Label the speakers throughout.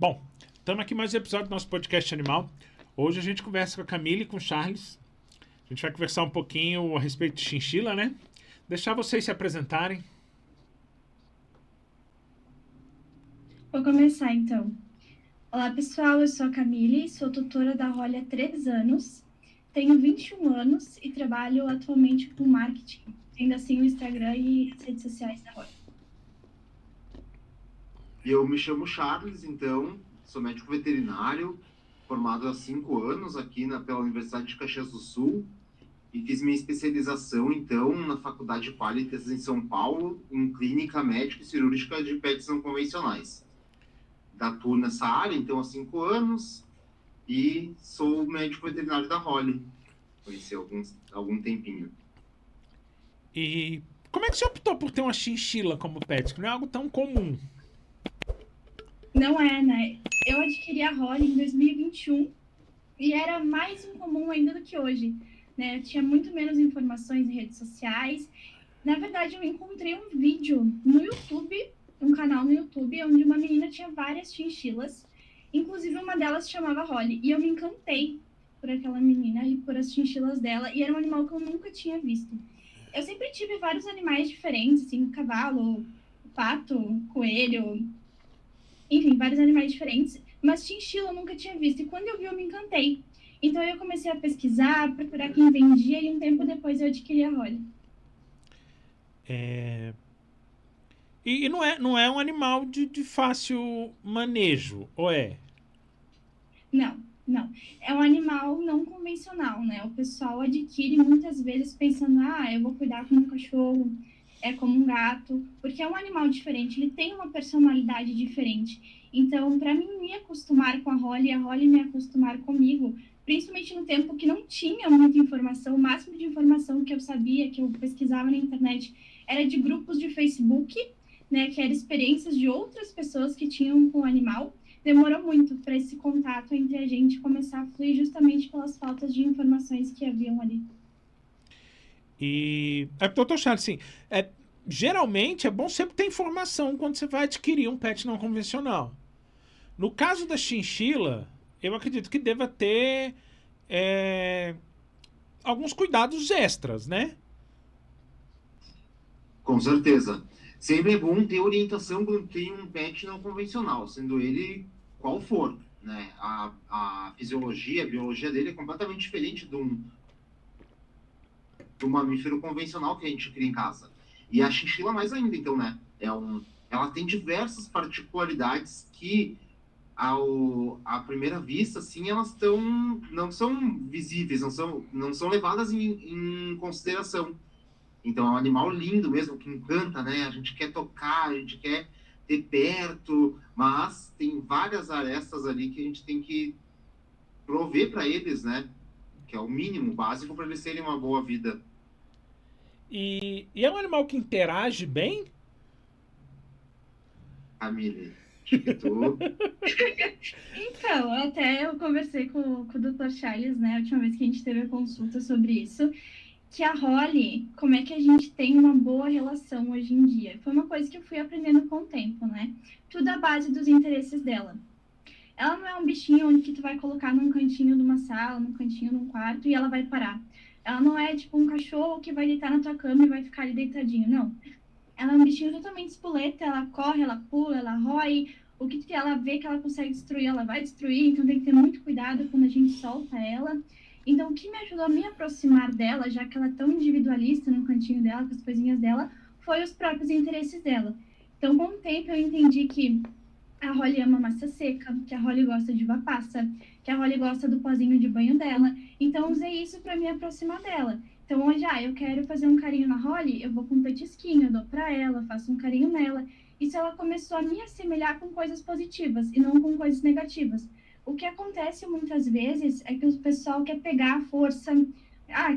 Speaker 1: Bom, estamos aqui mais um episódio do nosso podcast animal. Hoje a gente conversa com a Camille e com o Charles. A gente vai conversar um pouquinho a respeito de chinchila, né? Deixar vocês se apresentarem.
Speaker 2: Vou começar então. Olá pessoal, eu sou a Camille, sou tutora da Holly há 3 anos, tenho 21 anos e trabalho atualmente com marketing, tendo assim o Instagram e as redes sociais da Holly.
Speaker 3: Eu me chamo Charles, então, sou médico veterinário, formado há 5 anos aqui pela Universidade de Caxias do Sul e fiz minha especialização, então, na Faculdade Qualitas em São Paulo, em clínica médica e cirúrgica de pets não convencionais. Atuo nessa área, então, há 5 anos e sou médico veterinário da Holly. Conheci algum tempinho.
Speaker 1: E como é que você optou por ter uma chinchila como pet? Que não é algo tão comum.
Speaker 2: Não é, né? Eu adquiri a Holly em 2021 e era mais incomum ainda do que hoje, né? Eu tinha muito menos informações em redes sociais. Na verdade, eu encontrei um vídeo no YouTube, um canal no YouTube, onde uma menina tinha várias chinchilas, inclusive uma delas se chamava Holly, e eu me encantei por aquela menina e por as chinchilas dela, e era um animal que eu nunca tinha visto. Eu sempre tive vários animais diferentes, assim, cavalo, pato, coelho, enfim, vários animais diferentes, mas chinchila eu nunca tinha visto, e quando eu vi eu me encantei. Então eu comecei a pesquisar, procurar quem vendia, e um tempo depois eu adquiri a Holly.
Speaker 1: E não é um animal de fácil manejo, ou é?
Speaker 2: Não. É um animal não convencional, né? O pessoal adquire muitas vezes pensando, eu vou cuidar como um cachorro, como um gato, porque é um animal diferente, ele tem uma personalidade diferente. Então, para mim me acostumar com a Holly me acostumar comigo, principalmente no tempo que não tinha muita informação, o máximo de informação que eu sabia, que eu pesquisava na internet, era de grupos de Facebook, né, que eram experiências de outras pessoas que tinham com o animal. Demorou muito para esse contato entre a gente começar a fluir justamente pelas faltas de informações que haviam ali.
Speaker 1: E doutor Charles, assim, geralmente é bom sempre ter informação quando você vai adquirir um pet não convencional. No caso da chinchila, eu acredito que deva ter alguns cuidados extras, né?
Speaker 3: Com certeza. Sempre é bom ter orientação quando tem um pet não convencional, sendo ele qual for, né? A fisiologia, a biologia dele é completamente diferente do mamífero convencional que a gente cria em casa. E a chinchila mais ainda, então, né? Ela tem diversas particularidades que, à primeira vista, assim, elas não são visíveis, não são levadas em consideração. Então, é um animal lindo mesmo, que encanta, né? A gente quer tocar, a gente quer ter perto, mas tem várias arestas ali que a gente tem que prover para eles, né? Que é o mínimo básico para eles terem uma boa vida.
Speaker 1: E é um animal que interage bem?
Speaker 3: Camille, acho que tu...
Speaker 2: Então, até eu conversei com o Dr. Charles, né? A última vez que a gente teve a consulta sobre isso, que a Holly, como é que a gente tem uma boa relação hoje em dia? Foi uma coisa que eu fui aprendendo com o tempo, né? Tudo à base dos interesses dela. Ela não é um bichinho onde que tu vai colocar num cantinho de uma sala, num cantinho de um quarto e ela vai parar. Ela não é tipo um cachorro que vai deitar na tua cama e vai ficar ali deitadinho, não. Ela é um bichinho totalmente espoleta, ela corre, ela pula, ela rói. O que ela vê que ela consegue destruir, ela vai destruir, então tem que ter muito cuidado quando a gente solta ela. Então, o que me ajudou a me aproximar dela, já que ela é tão individualista no cantinho dela, com as coisinhas dela, foi os próprios interesses dela. Então, com o tempo, eu entendi que a Holly ama massa seca, que a Holly gosta de uva passa, que a Holly gosta do pozinho de banho dela. Então, usei isso para me aproximar dela. Então, hoje, eu quero fazer um carinho na Holly, eu vou com um petisquinho, eu dou para ela, faço um carinho nela. Isso ela começou a me assemelhar com coisas positivas e não com coisas negativas. O que acontece muitas vezes é que o pessoal quer pegar a força,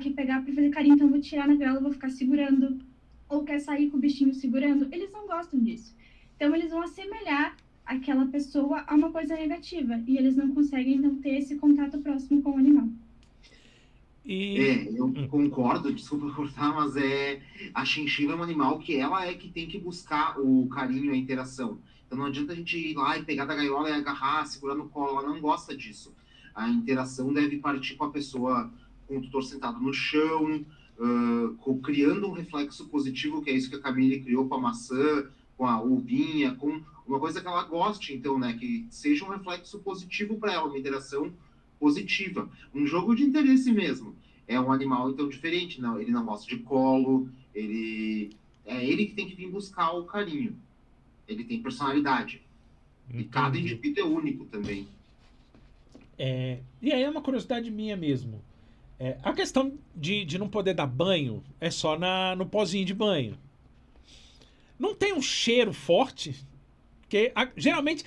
Speaker 2: quer pegar para fazer carinho, então vou tirar na gaiola, vou ficar segurando, ou quer sair com o bichinho segurando. Eles não gostam disso. Então, eles vão assemelhar aquela pessoa a uma coisa negativa, e eles não conseguem, então, ter esse contato próximo com o animal.
Speaker 3: Eu concordo, desculpa cortar, mas a chinchila é um animal que ela é que tem que buscar o carinho e a interação. Então não adianta a gente ir lá e pegar da gaiola e agarrar, segurar no colo, ela não gosta disso. A interação deve partir com a pessoa, com o tutor sentado no chão, criando um reflexo positivo, que é isso que a Camille criou com a maçã, com a uvinha, com uma coisa que ela goste, então, né, que seja um reflexo positivo para ela, uma interação positiva. Um jogo de interesse mesmo. É um animal, então, diferente. Não, ele não gosta de colo, é ele que tem que vir buscar o carinho. Ele tem personalidade. E cada
Speaker 1: Entendi.
Speaker 3: indivíduo é único também.
Speaker 1: E aí é uma curiosidade minha mesmo. A questão de não poder dar banho é só no pozinho de banho. Não tem um cheiro forte? Porque geralmente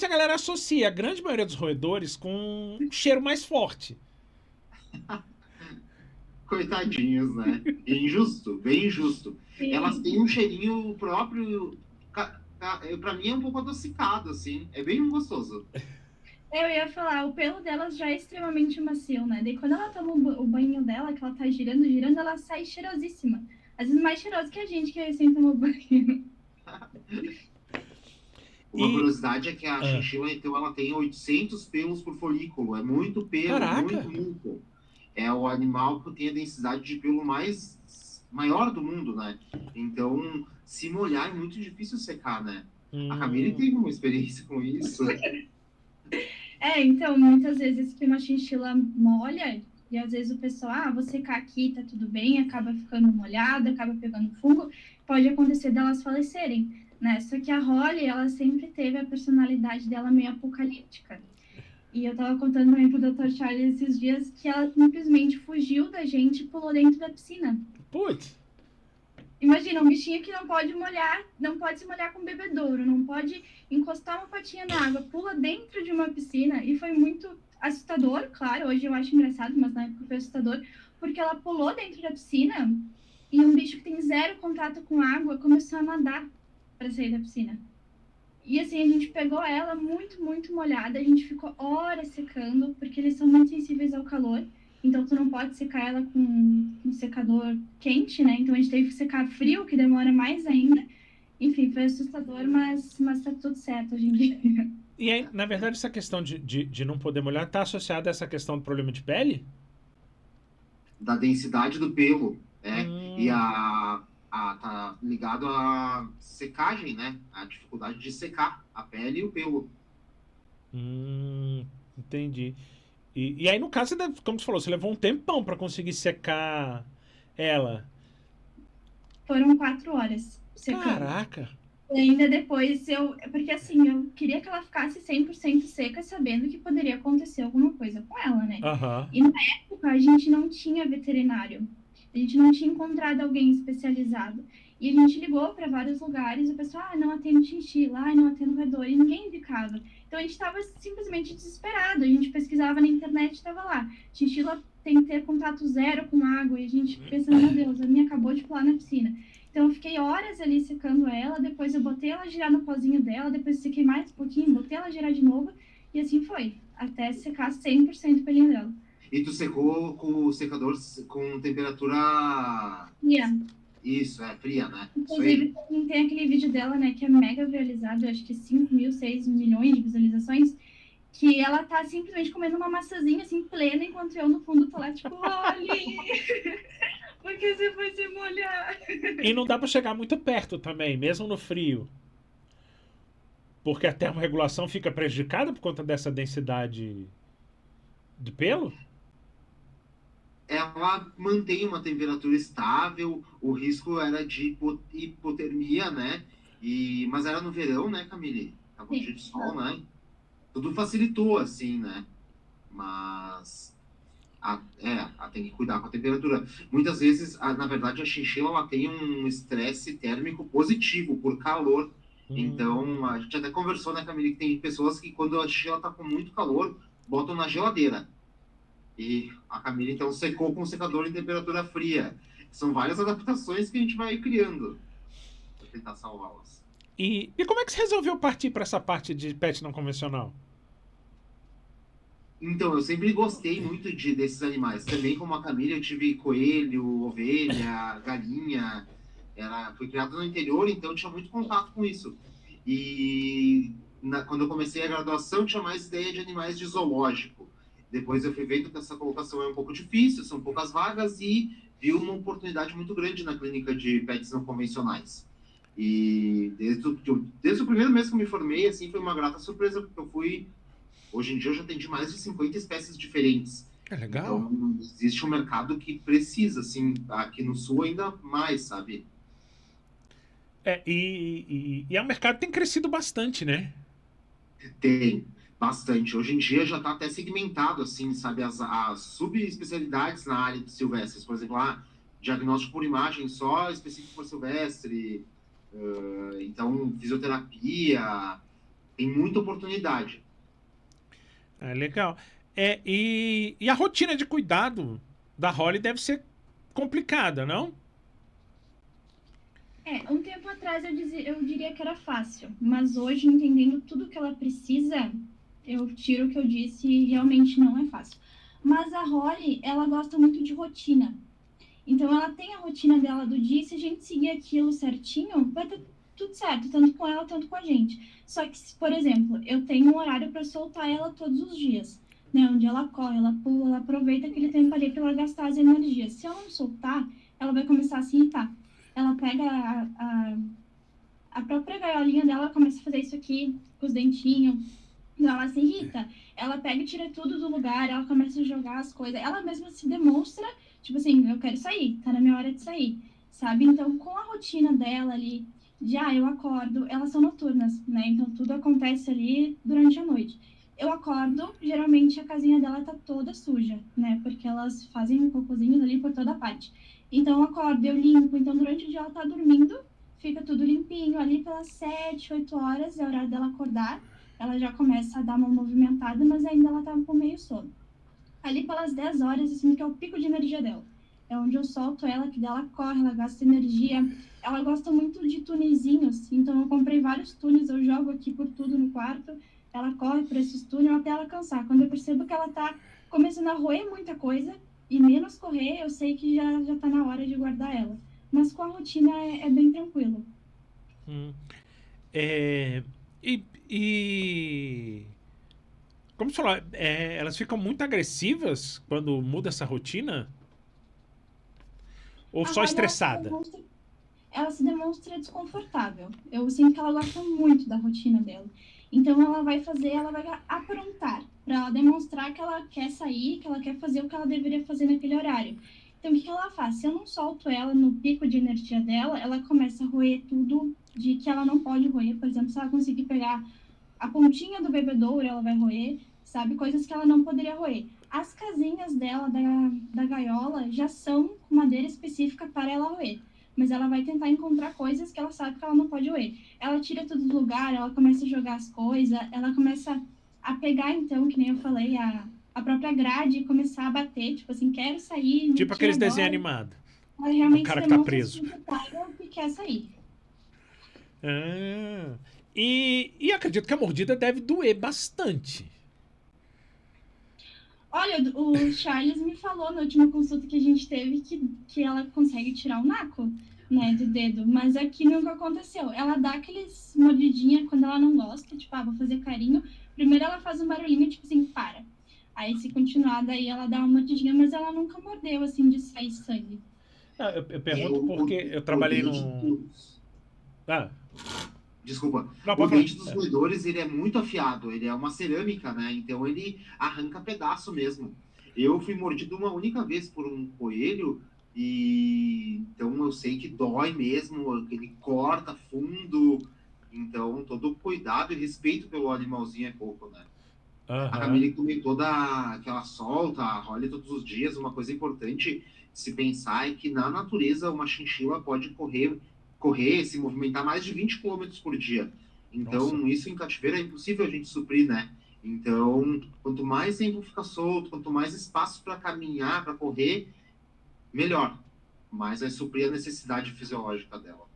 Speaker 1: a galera associa a grande maioria dos roedores com um cheiro mais forte.
Speaker 3: Coitadinhos, né? Injusto, bem injusto.
Speaker 2: Sim.
Speaker 3: Elas têm um cheirinho próprio, pra mim é um pouco adocicado, assim. É bem gostoso.
Speaker 2: Eu ia falar, o pelo delas já é extremamente macio, né? Daí quando ela toma o banho dela, que ela tá girando, ela sai cheirosíssima. Às vezes mais cheirosa que a gente que recém tomou banho.
Speaker 3: Uma curiosidade é que a chinchila, então, ela tem 800 pelos por folículo. É muito pelo,
Speaker 1: Caraca.
Speaker 3: muito. É o animal que tem a densidade de pelo maior do mundo, né? Então, se molhar é muito difícil secar, né? A Camille teve uma experiência com isso.
Speaker 2: Então, muitas vezes que uma chinchila molha, e às vezes o pessoal, vou secar aqui, tá tudo bem, acaba ficando molhada, acaba pegando fungo, pode acontecer delas falecerem, né? Só que a Holly, ela sempre teve a personalidade dela meio apocalíptica. E eu tava contando também pro Dr. Charlie esses dias que ela simplesmente fugiu da gente e pulou dentro da piscina.
Speaker 1: Putz.
Speaker 2: Imagina, um bichinho que não pode molhar, não pode se molhar com bebedouro, não pode encostar uma patinha na água, pula dentro de uma piscina, e foi muito assustador, claro, hoje eu acho engraçado, mas na época foi assustador, porque ela pulou dentro da piscina e um bicho que tem zero contato com água começou a nadar para sair da piscina. E assim, a gente pegou ela muito, muito molhada, a gente ficou horas secando, porque eles são muito sensíveis ao calor. Então, tu não pode secar ela com um secador quente, né? Então, a gente teve que secar frio, que demora mais ainda. Enfim, foi assustador, mas tá tudo certo hoje em dia.
Speaker 1: E aí, na verdade, essa questão de não poder molhar tá associada a essa questão do problema de pele?
Speaker 3: Da densidade do pelo, E tá ligado à secagem, né? A dificuldade de secar a pele e o pelo.
Speaker 1: Entendi. E aí, no caso, como você falou, você levou um tempão pra conseguir secar ela.
Speaker 2: Foram 4 horas secando.
Speaker 1: Caraca!
Speaker 2: E ainda depois porque assim, eu queria que ela ficasse 100% seca, sabendo que poderia acontecer alguma coisa com ela, né? E na época a gente não tinha veterinário. A gente não tinha encontrado alguém especializado. E a gente ligou para vários lugares, e o pessoal, não atendo chinchila, não atendo roedor, e ninguém indicava. Então a gente estava simplesmente desesperado. A gente pesquisava na internet, estava lá. Chinchila tem que ter contato zero com água, e a gente pensando, meu Deus, a minha acabou de pular na piscina. Então eu fiquei horas ali secando ela, depois eu botei ela girar no pozinho dela, depois eu sequei mais um pouquinho, botei ela girar de novo, e assim foi, até secar 100% o pelinho dela.
Speaker 3: E tu secou com o secador com temperatura...
Speaker 2: Yeah.
Speaker 3: Isso, fria, né?
Speaker 2: Inclusive, tem aquele vídeo dela, né, que é mega viralizado, acho que 5 mil, 6 milhões de visualizações, que ela tá simplesmente comendo uma maçãzinha, assim, plena, enquanto eu, no fundo, tô lá, tipo, Holly, por que você foi se molhar?
Speaker 1: E não dá pra chegar muito perto também, mesmo no frio. Porque a termorregulação fica prejudicada por conta dessa densidade de pelo?
Speaker 3: Ela mantém uma temperatura estável, o risco era de hipotermia, né? Mas era no verão, né, Camille? Tava cheio de sol, né? Tudo facilitou, assim, né? Mas tem que cuidar com a temperatura. Muitas vezes, na verdade, a chinchila ela tem um estresse térmico positivo por calor. Então, a gente até conversou, né, Camille, que tem pessoas que quando a chinchila tá com muito calor, botam na geladeira. E a Camille, então, secou com um secador em temperatura fria. São várias adaptações que a gente vai criando para tentar salvá-las.
Speaker 1: E como é que você resolveu partir para essa parte de pet não convencional?
Speaker 3: Então, eu sempre gostei muito desses animais. Também como a Camille, eu tive coelho, ovelha, galinha. Fui criado no interior, então eu tinha muito contato com isso. e quando eu comecei a graduação, tinha mais ideia de animais de zoológico. Depois eu fui vendo que essa colocação é um pouco difícil, são poucas vagas, e vi uma oportunidade muito grande na clínica de pets não convencionais. E desde o primeiro mês que eu me formei, assim, foi uma grata surpresa, porque eu fui... Hoje em dia eu já atendi mais de 50 espécies diferentes.
Speaker 1: É legal.
Speaker 3: Então, existe um mercado que precisa, assim, aqui no Sul ainda mais, sabe?
Speaker 1: O mercado tem crescido bastante, né?
Speaker 3: Tem bastante. Hoje em dia já está até segmentado, assim, sabe? As subespecialidades na área de silvestres. Por exemplo, diagnóstico por imagem só específico por silvestre. Então, fisioterapia. Tem muita oportunidade.
Speaker 1: É legal. E a rotina de cuidado da Holly deve ser complicada, não?
Speaker 2: Um tempo atrás eu diria que era fácil, mas hoje, entendendo tudo que ela precisa, eu tiro o que eu disse e realmente não é fácil. Mas a Holly, ela gosta muito de rotina. Então, ela tem a rotina dela do dia, e se a gente seguir aquilo certinho, vai ter tudo certo, tanto com ela, tanto com a gente. Só que, por exemplo, eu tenho um horário para soltar ela todos os dias, né? Onde ela corre, ela pula, ela aproveita aquele tempo ali para ela gastar as energias. Se eu não soltar, ela vai começar a se irritar. Ela pega a própria gaiolinha dela, começa a fazer isso aqui com os dentinhos. Então, ela se irrita. Ela pega e tira tudo do lugar, ela começa a jogar as coisas. Ela mesma se demonstra, tipo assim, eu quero sair, tá na minha hora de sair, sabe? Então, com a rotina dela ali, eu acordo, elas são noturnas, né? Então, tudo acontece ali durante a noite. Eu acordo, geralmente a casinha dela tá toda suja, né? Porque elas fazem um cocôzinho ali por toda parte. Então, eu acordo, eu limpo. Então, durante o dia ela tá dormindo, fica tudo limpinho. Ali pelas 7, 8 horas é a hora dela acordar. Ela já começa a dar uma movimentada, mas ainda ela tá com meio sono. Ali pelas 10 horas, assim, que é o pico de energia dela. É onde eu solto ela, que dela corre, ela gasta energia. Ela gosta muito de tunezinhos, então eu comprei vários tunes, eu jogo aqui por tudo no quarto. Ela corre por esses túneis até ela cansar. Quando eu percebo que ela tá começando a roer muita coisa e menos correr, eu sei que já tá na hora de guardar ela. Mas com a rotina é bem tranquilo.
Speaker 1: Hum. É, e como você falou, elas ficam muito agressivas quando muda essa rotina? Ou
Speaker 2: A
Speaker 1: só
Speaker 2: Holly,
Speaker 1: estressada?
Speaker 2: ela se demonstra desconfortável. Eu sinto que ela gosta muito da rotina dela. Então ela vai aprontar para ela demonstrar que ela quer sair, que ela quer fazer o que ela deveria fazer naquele horário. Então o que ela faz? Se eu não solto ela no pico de energia dela, ela começa a roer tudo de que ela não pode roer. Por exemplo, se ela conseguir pegar a pontinha do bebedouro, ela vai roer, sabe? Coisas que ela não poderia roer. As casinhas dela, da gaiola, já são com madeira específica para ela roer. Mas ela vai tentar encontrar coisas que ela sabe que ela não pode roer. Ela tira tudo do lugar, ela começa a jogar as coisas, ela começa a pegar, então, que nem eu falei, a própria grade e começar a bater, tipo assim, quero sair, me
Speaker 1: Tipo
Speaker 2: tira
Speaker 1: aqueles desenhos
Speaker 2: agora.
Speaker 1: animados.
Speaker 2: Ela
Speaker 1: O
Speaker 2: realmente se
Speaker 1: cara que tá
Speaker 2: demonstra
Speaker 1: preso.
Speaker 2: desconfortável e quer sair.
Speaker 1: Ah, e acredito que a mordida deve doer bastante.
Speaker 2: Olha, o Charles me falou na última consulta que a gente teve que ela consegue tirar o naco, né, do dedo, mas aqui nunca aconteceu. Ela dá aqueles mordidinha quando ela não gosta, tipo, vou fazer carinho. Primeiro ela faz um barulhinho, tipo assim, para. Aí se continuar, daí ela dá uma mordidinha, mas ela nunca mordeu, assim, de sair sangue.
Speaker 1: Ah, eu
Speaker 3: É,
Speaker 1: pergunto porque eu
Speaker 3: o
Speaker 1: trabalhei
Speaker 3: dente
Speaker 1: num.
Speaker 3: dos...
Speaker 1: Ah,
Speaker 3: Desculpa.
Speaker 1: não,
Speaker 3: O
Speaker 1: pode falar.
Speaker 3: dente dos roedores, ele é muito afiado. Ele é uma cerâmica, né? Então, ele arranca pedaço mesmo. Eu fui mordido uma única vez por um coelho e... Então, eu sei que dói mesmo. Ele corta fundo. Então, todo cuidado e respeito pelo animalzinho é pouco, né? A
Speaker 1: Aham.
Speaker 3: Camille comentou que ela solta a Holly todos os dias. Uma coisa importante de se pensar é que na natureza uma chinchila pode correr, se movimentar mais de 20 quilômetros por dia.
Speaker 1: Nossa.
Speaker 3: Então, isso em cativeiro é impossível a gente suprir, né? Então, quanto mais tempo fica solto, quanto mais espaço para caminhar, para correr, melhor. Mais vai suprir a necessidade fisiológica dela.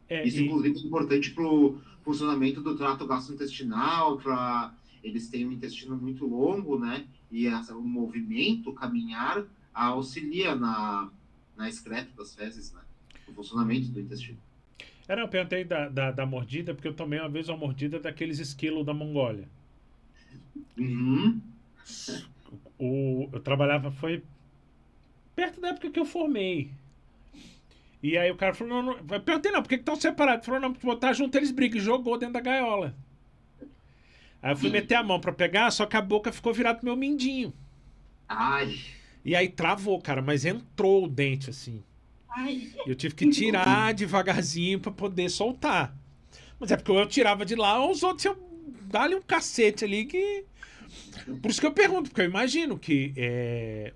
Speaker 1: É,
Speaker 3: Isso,
Speaker 1: e,
Speaker 3: inclusive, é importante para o funcionamento do trato gastrointestinal, para eles têm um intestino muito longo, né? E o movimento, o caminhar, auxilia na excreta das fezes, né? No funcionamento do intestino.
Speaker 1: Não, eu perguntei da mordida, porque eu tomei uma vez uma mordida daqueles esquilos da Mongólia.
Speaker 3: Uhum.
Speaker 1: Eu trabalhava, foi perto da época que eu formei. E aí o cara falou, não, eu perguntei, não, por que estão separados? Ele falou, não, porque botar junto eles brigam. E jogou dentro da gaiola. Aí eu fui meter a mão pra pegar, só que a boca ficou virada pro meu mindinho.
Speaker 3: Ai,
Speaker 1: E aí travou, cara, mas entrou o dente, assim.
Speaker 2: Ai,
Speaker 1: Eu tive que tirar devagarzinho pra poder soltar. Mas é porque eu tirava de lá, os outros iam dar-lhe um cacete ali que... Por isso que eu pergunto, porque eu imagino que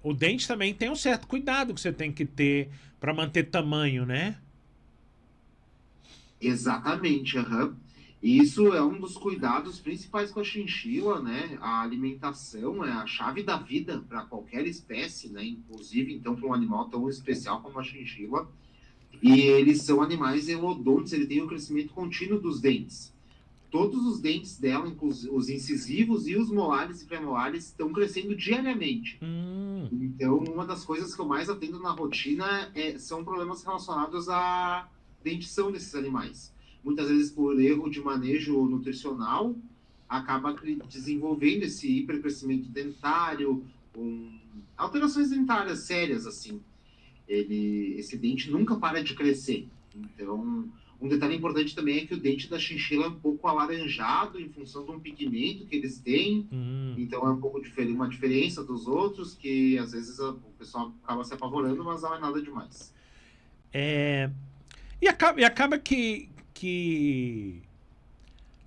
Speaker 1: o dente também tem um certo cuidado que você tem que ter pra manter tamanho, né?
Speaker 3: exatamente, aham. E isso é um dos cuidados principais com a chinchila, né? A alimentação é a chave da vida para qualquer espécie, né? Inclusive, então, para um animal tão especial como a chinchila. E eles são animais elodontes, ele tem o crescimento contínuo dos dentes. Todos os dentes dela, inclusive os incisivos e os molares e premolares, estão crescendo diariamente.
Speaker 1: Hum,
Speaker 3: Então, uma das coisas que eu mais atendo na rotina são problemas relacionados à dentição desses animais. Muitas vezes, por erro de manejo nutricional, acaba desenvolvendo esse hipercrescimento dentário, alterações dentárias sérias, assim. Esse dente nunca para de crescer. Então, um detalhe importante também é que o dente da chinchila é um pouco alaranjado em função de um pigmento que eles têm.
Speaker 1: hum.
Speaker 3: Então é um pouco uma diferença dos outros, que às vezes o pessoal acaba se apavorando, mas não é nada demais.
Speaker 1: É, e acaba que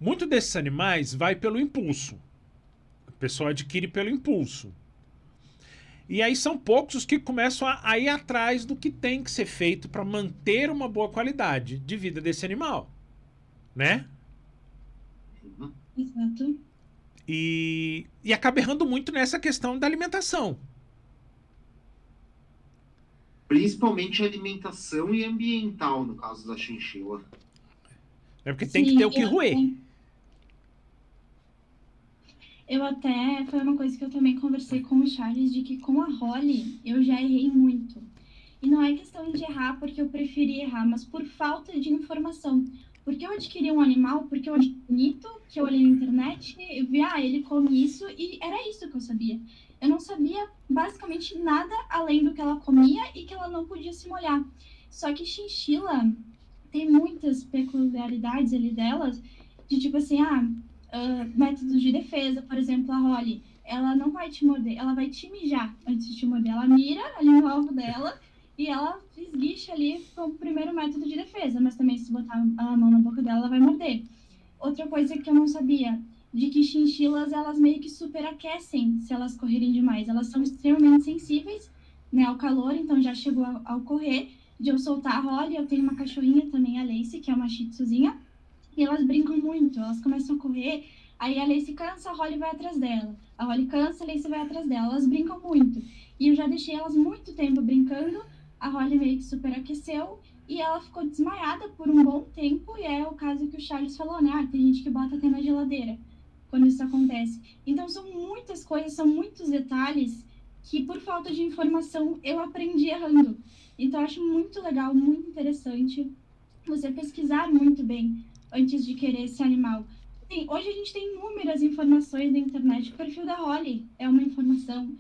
Speaker 1: muito desses animais vai pelo impulso. O pessoal adquire pelo impulso. E aí são poucos os que começam a ir atrás do que tem que ser feito para manter uma boa qualidade de vida desse animal, né?
Speaker 3: Uhum.
Speaker 2: exato.
Speaker 1: E acaba errando muito nessa questão da alimentação.
Speaker 3: Principalmente alimentação e ambiental, no caso da chinchila.
Speaker 1: Né? Porque tem que ter
Speaker 2: Sim,
Speaker 1: o que roer.
Speaker 2: eu até, foi uma coisa que eu também conversei com o Charles, de que com a Holly eu já errei muito. E não é questão de errar porque eu preferi errar, mas por falta de informação. Porque eu adquiri um animal, porque eu achei bonito, que eu olhei na internet, eu vi, ele come isso, e era isso que eu sabia. Eu não sabia basicamente nada além do que ela comia e que ela não podia se molhar. Só que chinchila tem muitas peculiaridades ali delas, de tipo assim, métodos de defesa, por exemplo, a Holly, ela não vai te morder, ela vai te mijar antes de te morder. Ela mira ali no alvo dela e ela esguicha ali como primeiro método de defesa, mas também se botar a mão na boca dela, ela vai morder. Outra coisa que eu não sabia, de que chinchilas, elas meio que superaquecem se elas correrem demais. Elas são extremamente sensíveis, né, ao calor, então já chegou a ocorrer de eu soltar a Holly. Eu tenho uma cachorrinha também, a Lacey, que é uma shih tzuzinha, e elas brincam muito, elas começam a correr, aí a Lacey cansa, a Holly vai atrás dela. A Holly cansa, a Lacey vai atrás dela. Elas brincam muito. E eu já deixei elas muito tempo brincando, a Holly meio que superaqueceu, e ela ficou desmaiada por um bom tempo, e é o caso que o Charles falou, né? Tem gente que bota até na geladeira quando isso acontece. Então são muitas coisas, são muitos detalhes que por falta de informação eu aprendi errando. Então eu acho muito legal, muito interessante você pesquisar muito bem antes de querer esse animal. Hoje a gente tem inúmeras informações na internet. O perfil da Holly é uma informação.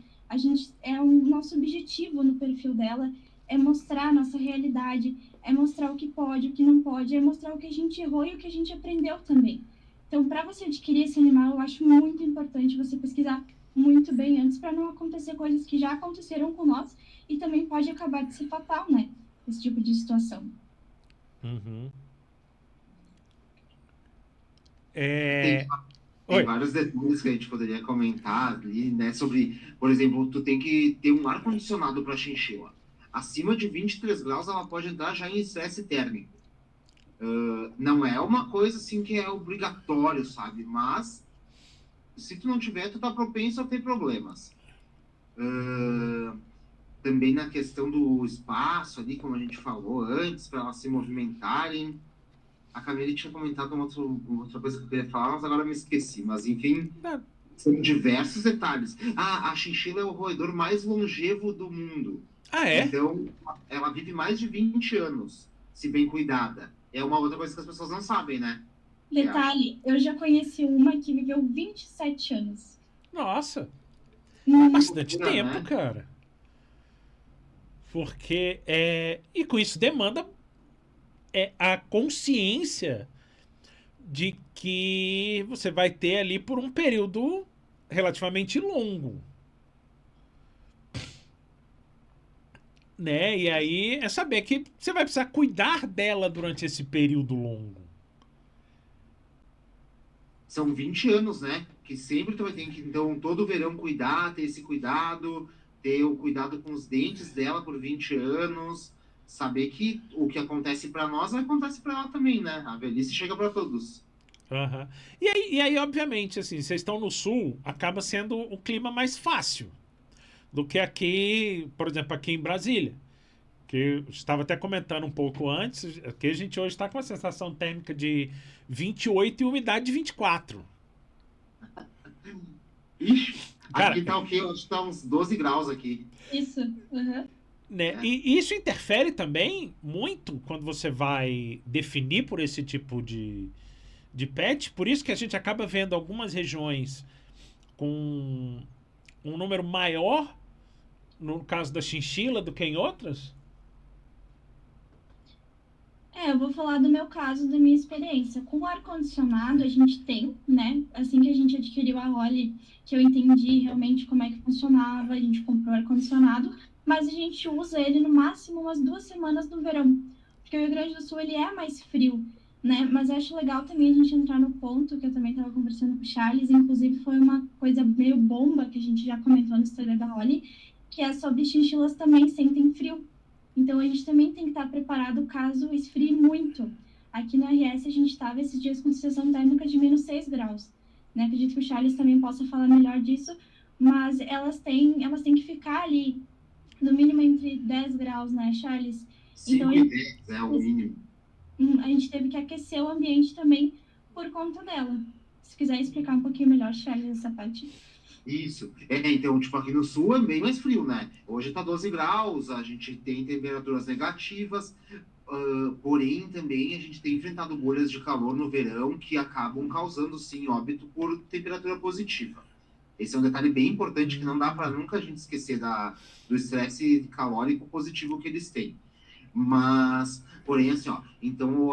Speaker 2: Nosso objetivo no perfil dela é mostrar a nossa realidade, é mostrar o que pode, o que não pode, é mostrar o que a gente errou e o que a gente aprendeu também. Então, para você adquirir esse animal, eu acho muito importante você pesquisar muito bem antes, para não acontecer coisas que já aconteceram com nós e também pode acabar de ser fatal, né? Esse tipo de situação.
Speaker 1: Uhum.
Speaker 3: Tem, tem
Speaker 1: Oi.
Speaker 3: vários detalhes que a gente poderia comentar ali, né? Sobre, por exemplo, tu tem que ter um ar-condicionado para chinchila. Acima de 23 graus, ela pode entrar já em estresse térmico. Não é uma coisa assim que é obrigatório, sabe? Mas se tu não tiver, tu tá propenso a ter problemas. Também na questão do espaço ali, como a gente falou antes, para elas se movimentarem. A Camille tinha comentado uma outra coisa que eu queria falar, mas agora me esqueci. Mas enfim, são diversos detalhes. A chinchila é o roedor mais longevo do mundo.
Speaker 1: Ah, é?
Speaker 3: Então, ela vive mais de 20 anos, se bem cuidada. é uma outra coisa que as pessoas não sabem, né?
Speaker 2: Detalhe, eu já conheci uma que viveu 27 anos.
Speaker 1: Nossa, é
Speaker 2: Hum,
Speaker 1: bastante
Speaker 3: Loucura,
Speaker 1: tempo,
Speaker 3: né?
Speaker 1: cara. Porque e com isso demanda a consciência de que você vai ter ali por um período relativamente longo, né? E aí é saber que você vai precisar cuidar dela durante esse período longo.
Speaker 3: São 20 anos, né? Que sempre tu vai ter que, então, todo verão cuidar, ter esse cuidado, ter o cuidado com os dentes dela por 20 anos, saber que o que acontece para nós acontece para ela também, né? A velhice chega para todos.
Speaker 1: Aham. E aí, obviamente, assim, vocês estão no sul, acaba sendo o clima mais fácil do que aqui, por exemplo, aqui em Brasília. Que eu estava até comentando um pouco antes, que a gente hoje está com uma sensação térmica de 28 e umidade de 24.
Speaker 3: Ixi,
Speaker 1: Cara,
Speaker 3: aqui tá o quê? Acho que tá uns 12 graus aqui.
Speaker 2: isso. Uhum.
Speaker 1: né?
Speaker 3: É.
Speaker 1: E isso interfere também muito quando você vai definir por esse tipo de pet. Por isso que a gente acaba vendo algumas regiões com um número maior, no caso da chinchila, do que em outras.
Speaker 2: Eu vou falar do meu caso, da minha experiência. Com o ar-condicionado, a gente tem, né? Assim que a gente adquiriu a Holly, que eu entendi realmente como é que funcionava, a gente comprou o ar-condicionado, mas a gente usa ele no máximo umas 2 semanas no verão, porque o Rio Grande do Sul, ele é mais frio, né? Mas eu acho legal também a gente entrar no ponto, que eu também estava conversando com o Charles, inclusive foi uma coisa meio bomba que a gente já comentou no Instagram da Holly, que é sobre chinchilas também sentem frio. Então, a gente também tem que estar preparado caso esfrie muito. Aqui no RS, a gente estava esses dias com sensação térmica de -6 graus. Né? Acredito que o Charles também possa falar melhor disso, mas elas têm que ficar ali, no mínimo entre 10 graus, né, Charles? Então,
Speaker 3: 5 e 10 é o mínimo.
Speaker 2: a gente teve que aquecer o ambiente também por conta dela. Se quiser explicar um pouquinho melhor, Charles, essa parte.
Speaker 3: Isso. Então, tipo, aqui no sul é bem mais frio, né? Hoje tá 12 graus, a gente tem temperaturas negativas, porém também a gente tem enfrentado bolhas de calor no verão que acabam causando, sim, óbito por temperatura positiva. Esse é um detalhe bem importante que não dá para nunca a gente esquecer do estresse calórico positivo que eles têm. Mas, porém, assim, ó, então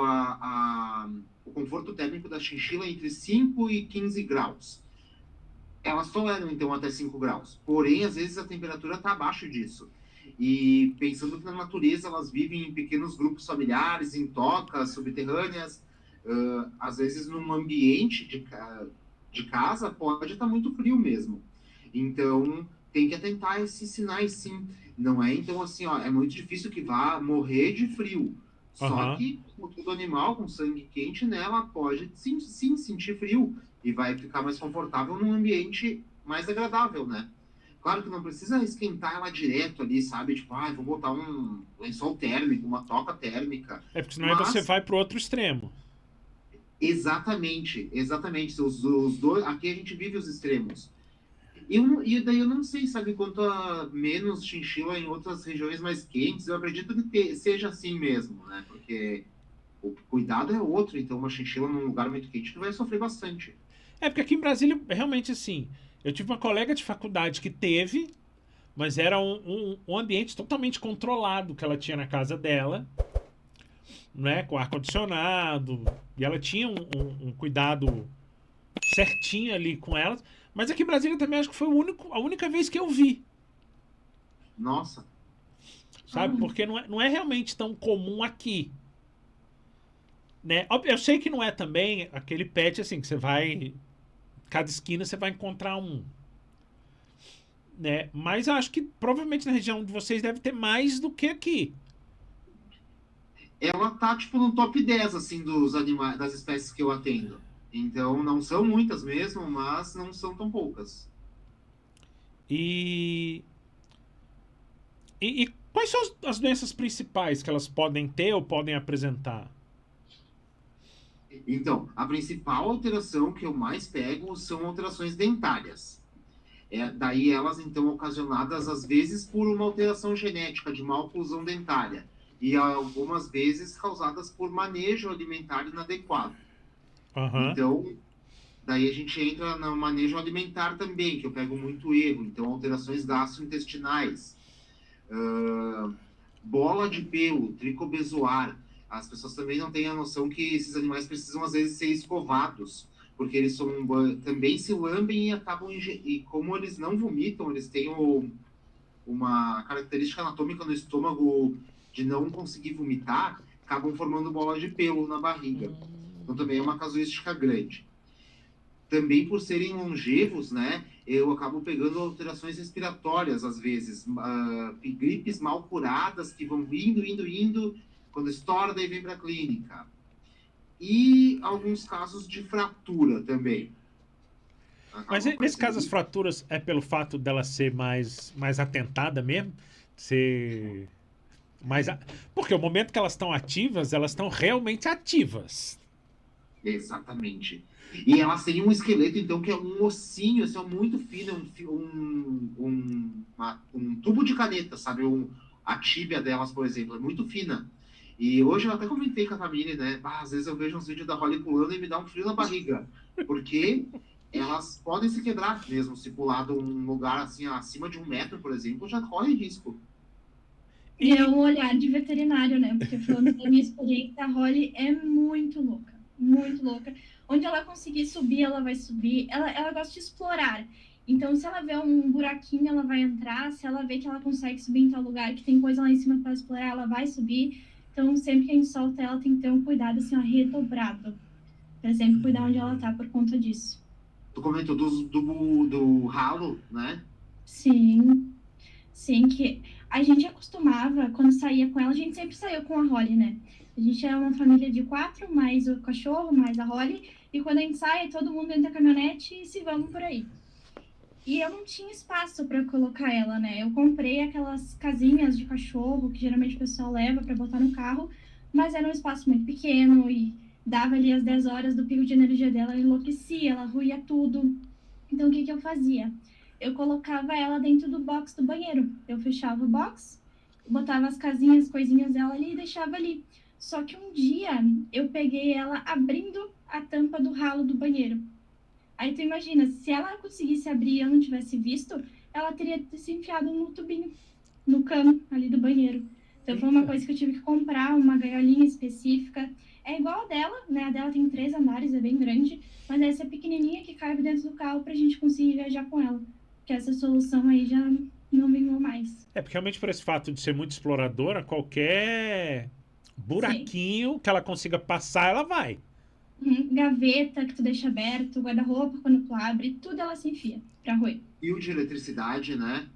Speaker 3: o conforto térmico da chinchila é entre 5 e 15 graus. Elas toleram, então, até 5 graus. Porém, às vezes a temperatura está abaixo disso. E pensando que na natureza elas vivem em pequenos grupos familiares, em tocas subterrâneas, às vezes num ambiente de casa pode estar muito frio mesmo. Então, tem que atentar a esses sinais, sim. Não é, então, assim, ó, é muito difícil que vá morrer de frio. Só
Speaker 1: Aham.
Speaker 3: que, como todo animal com sangue quente, né, ela pode sim, sim sentir frio e vai ficar mais confortável num ambiente mais agradável, né? Claro que não precisa esquentar ela direto ali, sabe? Tipo, vou botar um lençol térmico, uma toca térmica.
Speaker 1: É porque senão aí você
Speaker 3: Mas,
Speaker 1: vai pro outro extremo.
Speaker 3: exatamente, exatamente. Os dois, aqui a gente vive os extremos. E daí eu não sei, sabe, quanto a menos chinchila em outras regiões mais quentes, eu acredito que seja assim mesmo, né? Porque o cuidado é outro, então uma chinchila num lugar muito quente tu vai sofrer bastante.
Speaker 1: É porque aqui em Brasília, realmente assim, eu tive uma colega de faculdade que teve, mas era um ambiente totalmente controlado que ela tinha na casa dela, né? Com ar-condicionado. E ela tinha um cuidado certinho ali com elas. Mas aqui em Brasília também acho que foi a única vez que eu vi,
Speaker 3: Nossa,
Speaker 1: sabe? Porque não é realmente tão comum aqui. Né? Eu sei que não é também aquele pet assim que você vai. Cada esquina você vai encontrar um. Né? Mas acho que provavelmente na região de vocês deve ter mais do que aqui.
Speaker 3: ela tá, tipo, no top 10 assim, dos animais, das espécies que eu atendo. Então, não são muitas mesmo, mas não são tão poucas.
Speaker 1: E, e quais são as doenças principais que elas podem ter ou podem apresentar?
Speaker 3: Então, a principal alteração que eu mais pego são alterações dentárias. Daí elas, então, ocasionadas, às vezes, por uma alteração genética de uma oclusão dentária. e algumas vezes causadas por manejo alimentar inadequado.
Speaker 1: Aham.
Speaker 3: Então, daí a gente entra no manejo alimentar também, que eu pego muito erro. Então, alterações gastrointestinais, bola de pelo, tricobezoar. As pessoas também não têm a noção que esses animais precisam, às vezes, ser escovados, porque eles também se lambem e acabam... E como eles não vomitam, eles têm uma característica anatômica no estômago de não conseguir vomitar, acabam formando bola de pelo na barriga. Então, também é uma casuística grande. Também por serem longevos, né, eu acabo pegando alterações respiratórias, às vezes, gripes mal curadas, que vão indo, quando estoura, daí vem para a clínica. E alguns casos de fratura também.
Speaker 1: Mas nesse caso, as fraturas é pelo fato dela ser mais atentada mesmo? Ser mais. Porque o momento que elas estão ativas, elas estão realmente ativas.
Speaker 3: Exatamente. E elas têm um esqueleto, então, que é um ossinho, assim, muito fino, um tubo de caneta, sabe? A tíbia delas, por exemplo, é muito fina. E hoje eu até comentei com a família, né? Às vezes eu vejo uns vídeos da Holly pulando e me dá um frio na barriga. Porque elas podem se quebrar mesmo, se pular de um lugar assim, acima de 1 metro, por exemplo, já corre risco.
Speaker 2: E é um olhar de veterinário, né? Porque falando da minha experiência, a Holly é muito louca. Muito louca. Onde ela conseguir subir, ela vai subir. Ela gosta de explorar. Então, se ela vê um buraquinho, ela vai entrar. Se ela vê que ela consegue subir em tal lugar, que tem coisa lá em cima para explorar, ela vai subir. Então, sempre que a gente solta ela, tem que ter um cuidado, assim, ó, redobrado. Pra sempre cuidar onde ela tá por conta disso.
Speaker 3: Tu comentou do ralo, né?
Speaker 2: Sim. Sim, que a gente acostumava, quando saía com ela, a gente sempre saiu com a Holly, né? A gente é uma família de 4, mais o cachorro, mais a Holly, e quando a gente sai, todo mundo entra na caminhonete e se vamos por aí. E eu não tinha espaço para colocar ela, né? Eu comprei aquelas casinhas de cachorro que geralmente o pessoal leva para botar no carro, mas era um espaço muito pequeno e dava ali as 10 horas do pico de energia dela, ela enlouquecia, ela ruía tudo. Então, o que que eu fazia? Eu colocava ela dentro do box do banheiro. Eu fechava o box, botava as casinhas, coisinhas dela ali e deixava ali. Só que um dia eu peguei ela abrindo a tampa do ralo do banheiro. Aí tu imagina, se ela conseguisse abrir e eu não tivesse visto, ela teria se enfiado no tubinho, no cano ali do banheiro. Então foi uma coisa que eu tive que comprar, uma gaiolinha específica. É igual a dela, né? A dela tem 3 andares, é bem grande, mas essa é pequenininha que cabe dentro do carro pra gente conseguir viajar com ela. Que essa solução aí já não vingou mais.
Speaker 1: É porque realmente por esse fato de ser muito exploradora, qualquer
Speaker 2: Sim.
Speaker 1: buraquinho que ela consiga passar, ela vai.
Speaker 2: Gaveta que tu deixa aberto, guarda-roupa quando tu abre, tudo ela se enfia pra roer.
Speaker 3: Fio de eletricidade, né?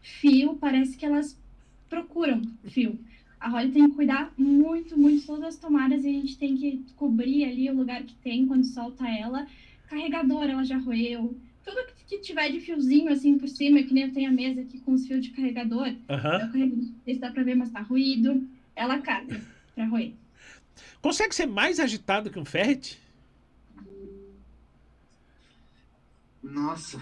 Speaker 2: Fio, parece que elas procuram fio. A Holly tem que cuidar muito, muito de todas as tomadas e a gente tem que cobrir ali o lugar que tem quando solta ela. Carregador, ela já roeu. Tudo que tiver de fiozinho assim por cima, que nem eu tenho a mesa aqui com os fios de carregador.
Speaker 1: Aham.
Speaker 2: Eu carrego, não sei se dá pra ver, mas tá ruído. Ela caga pra roer.
Speaker 1: Consegue ser mais agitado que um ferret?
Speaker 3: Nossa,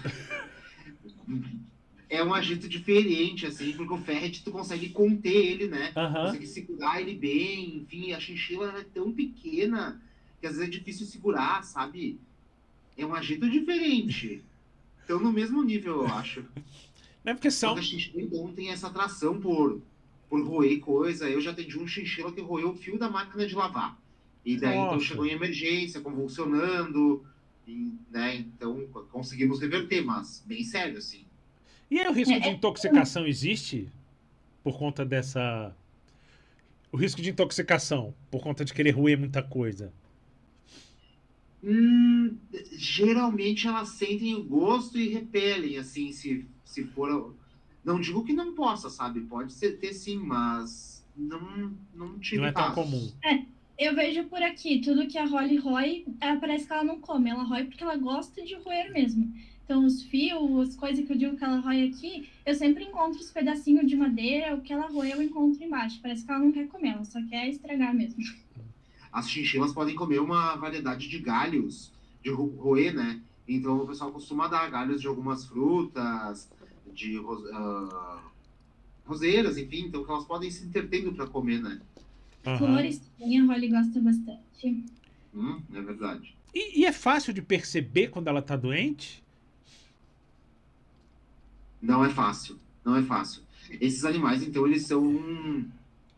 Speaker 3: é um agito diferente, assim, porque o ferret tu consegue conter ele, né?
Speaker 1: Aham.
Speaker 3: Consegue segurar ele bem, enfim, a chinchila é tão pequena que às vezes é difícil segurar, sabe? É um agito diferente. Estão no mesmo nível, eu acho.
Speaker 1: Não é porque
Speaker 3: Só que
Speaker 1: são.
Speaker 3: a chinchila então, tem essa atração por roer coisa. Eu já atendi um chinchila que roeu o fio da máquina de lavar. E daí, então,
Speaker 1: Nossa.
Speaker 3: chegou em emergência, convulsionando, né? Então, conseguimos reverter, mas bem sério, assim.
Speaker 1: E aí o risco de
Speaker 2: É,
Speaker 1: intoxicação existe por conta dessa. O risco de intoxicação, por conta de querer roer muita coisa.
Speaker 3: Hum, Geralmente elas sentem o gosto e repelem, assim, se for. Não digo que não possa, sabe? Pode ter sim, mas não
Speaker 1: Não
Speaker 3: tive
Speaker 1: é tão comum.
Speaker 3: casos.
Speaker 2: eu vejo por aqui, tudo que a Holly rói, parece que ela não come. Ela rói porque ela gosta de roer mesmo. Então, os fios, as coisas que eu digo que ela rói aqui, eu sempre encontro os pedacinhos de madeira, o que ela roeu eu encontro embaixo. Parece que ela não quer comer, ela só quer estragar mesmo.
Speaker 3: As chinchilas podem comer uma variedade de galhos, de roer, né? Então o pessoal costuma dar galhos de algumas frutas, de roseiras, enfim, então que elas podem se entretendo para comer, né?
Speaker 1: Aham.
Speaker 2: Flores também a Holly gosta bastante.
Speaker 3: É verdade.
Speaker 1: E é fácil de perceber quando ela tá doente?
Speaker 3: Não é fácil, não é fácil. Esses animais, então, eles são...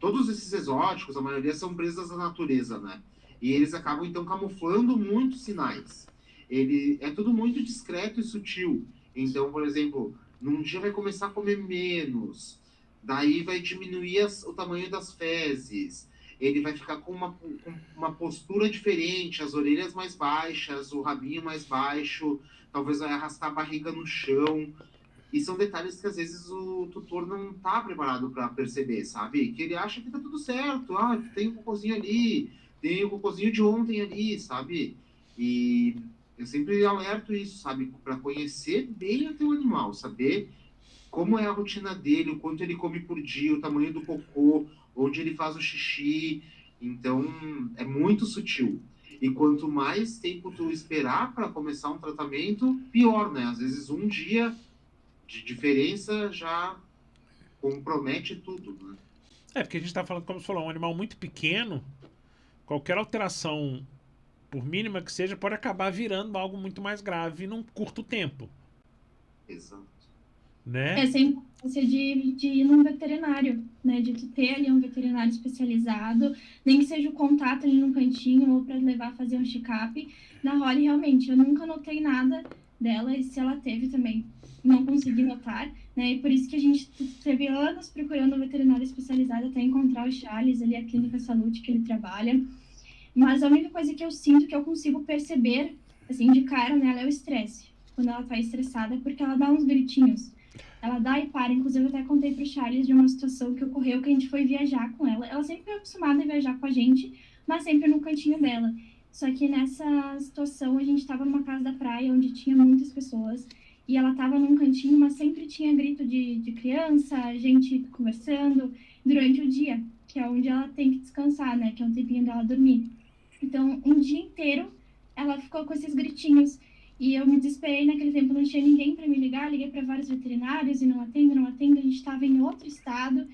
Speaker 3: Todos esses exóticos, a maioria são presas da natureza, né? E eles acabam, então, camuflando muitos sinais. Ele é tudo muito discreto e sutil. Então, por exemplo, num dia vai começar a comer menos, daí vai diminuir o tamanho das fezes, ele vai ficar com uma postura diferente, as orelhas mais baixas, o rabinho mais baixo, talvez vai arrastar a barriga no chão. E são detalhes que às vezes o tutor não está preparado para perceber, sabe? Que ele acha que tá tudo certo. Ah, tem um cocôzinho ali, tem o cocôzinho de ontem ali, sabe? E eu sempre alerto isso, sabe? Para conhecer bem o teu animal, saber como é a rotina dele, o quanto ele come por dia, o tamanho do cocô, onde ele faz o xixi. Então, é muito sutil. E quanto mais tempo tu esperar para começar um tratamento, pior, né? Às vezes um dia de diferença já compromete tudo, né?
Speaker 1: É, porque a gente tá falando, como você falou, um animal muito pequeno, qualquer alteração, por mínima que seja, pode acabar virando algo muito mais grave num curto tempo,
Speaker 3: Exato.
Speaker 1: né?
Speaker 2: Essa é a importância de ir num veterinário, né? De tu ter ali um veterinário especializado, nem que seja o contato ali num cantinho ou para levar a fazer um check-up. Na Holly, realmente, eu nunca notei nada dela, e se ela teve também, não consegui notar, né? E por isso que a gente teve anos procurando um veterinário especializado até encontrar o Charles, ali a Clínica Saúde que ele trabalha. Mas a única coisa que eu sinto que eu consigo perceber, assim, de cara nela é o estresse. Quando ela tá estressada, porque ela dá uns gritinhos. Ela dá e para. Inclusive, eu até contei pro Charles de uma situação que ocorreu, que a gente foi viajar com ela. Ela sempre foi acostumada a viajar com a gente, mas sempre no cantinho dela. Só que nessa situação, a gente estava numa casa da praia, onde tinha muitas pessoas, e ela estava num cantinho, mas sempre tinha grito de criança, gente conversando, durante o dia, que é onde ela tem que descansar, né? Que é um tempinho dela dormir. Então, um dia inteiro, ela ficou com esses gritinhos. E eu me desesperei naquele tempo, não tinha ninguém para me ligar. Liguei para vários veterinários e não atendo, não atendo. A gente estava em outro estado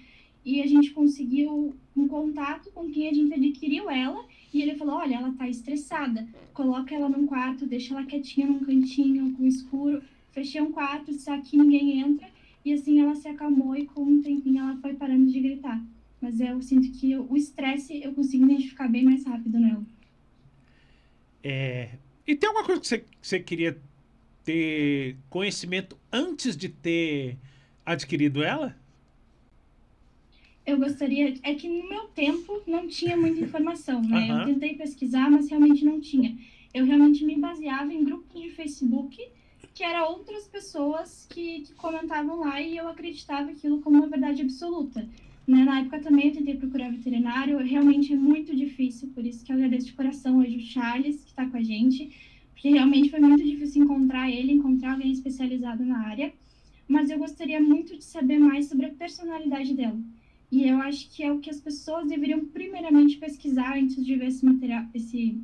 Speaker 2: e a gente conseguiu um contato com quem a gente adquiriu ela. E ele falou: olha, ela tá estressada, coloca ela num quarto, deixa ela quietinha num cantinho, com escuro. Fechei um quarto, disse: aqui ninguém entra. E assim ela se acalmou e com um tempinho ela foi parando de gritar. Mas eu sinto que o estresse eu consigo identificar bem mais rápido nela.
Speaker 1: É... E tem alguma coisa que você queria ter conhecimento antes de ter adquirido ela?
Speaker 2: Eu gostaria. É que no meu tempo não tinha muita informação, né? Eu
Speaker 1: Aham.
Speaker 2: tentei pesquisar, mas realmente não tinha. Eu realmente me baseava em grupos de Facebook, que eram outras pessoas que comentavam lá e eu acreditava aquilo como uma verdade absoluta. Né? Na época também eu tentei procurar veterinário, realmente é muito difícil, por isso que eu agradeço de coração hoje o Charles, que está com a gente, porque realmente foi muito difícil encontrar ele, encontrar alguém especializado na área. Mas eu gostaria muito de saber mais sobre a personalidade dela. E eu acho que é o que as pessoas deveriam primeiramente pesquisar antes de ver esse material, esse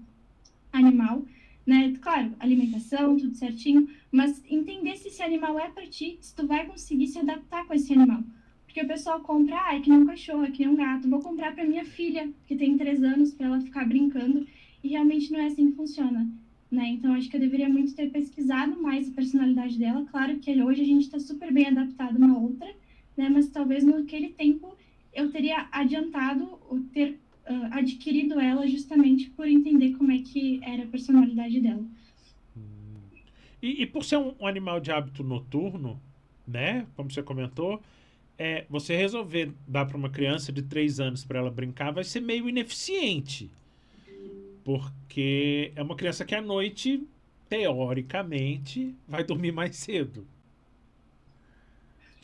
Speaker 2: animal, né? Claro, alimentação, tudo certinho, mas entender se esse animal é para ti, se tu vai conseguir se adaptar com esse animal. Porque o pessoal compra, é que nem um cachorro, é que nem um gato, vou comprar para minha filha, que tem 3 anos, para ela ficar brincando, e realmente não é assim que funciona. Né? Então, acho que eu deveria muito ter pesquisado mais a personalidade dela. Claro que hoje a gente está super bem adaptado uma outra, né? Mas talvez naquele tempo eu teria adiantado ou ter adquirido ela justamente por entender como é que era a personalidade dela.
Speaker 1: E por ser um animal de hábito noturno, né? Como você comentou, você resolver dar para uma criança de 3 anos para ela brincar vai ser meio ineficiente. Porque é uma criança que à noite, teoricamente, vai dormir mais cedo.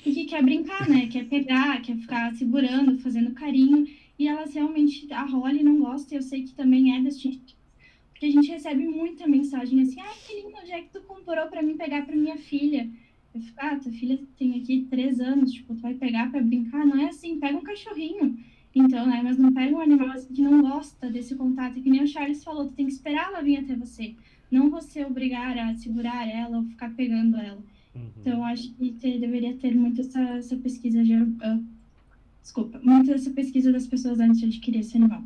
Speaker 2: E que quer brincar, né? Quer pegar, quer ficar segurando, fazendo carinho. E elas realmente, a Holly não gosta, eu sei que também é desse tipo. Porque a gente recebe muita mensagem assim: ai, que lindo, onde é que tu comprou pra mim pegar pra minha filha? Eu fico: tua filha tem aqui 3 anos, tipo, tu vai pegar pra brincar? Não é assim, pega um cachorrinho. Então, né, mas não pega um animal assim, que não gosta desse contato, que nem o Charles falou, tu tem que esperar ela vir até você. Não você obrigar a segurar ela ou ficar pegando ela. Então, acho que deveria ter muito essa pesquisa Desculpa, muito dessa pesquisa das pessoas antes de adquirir esse animal.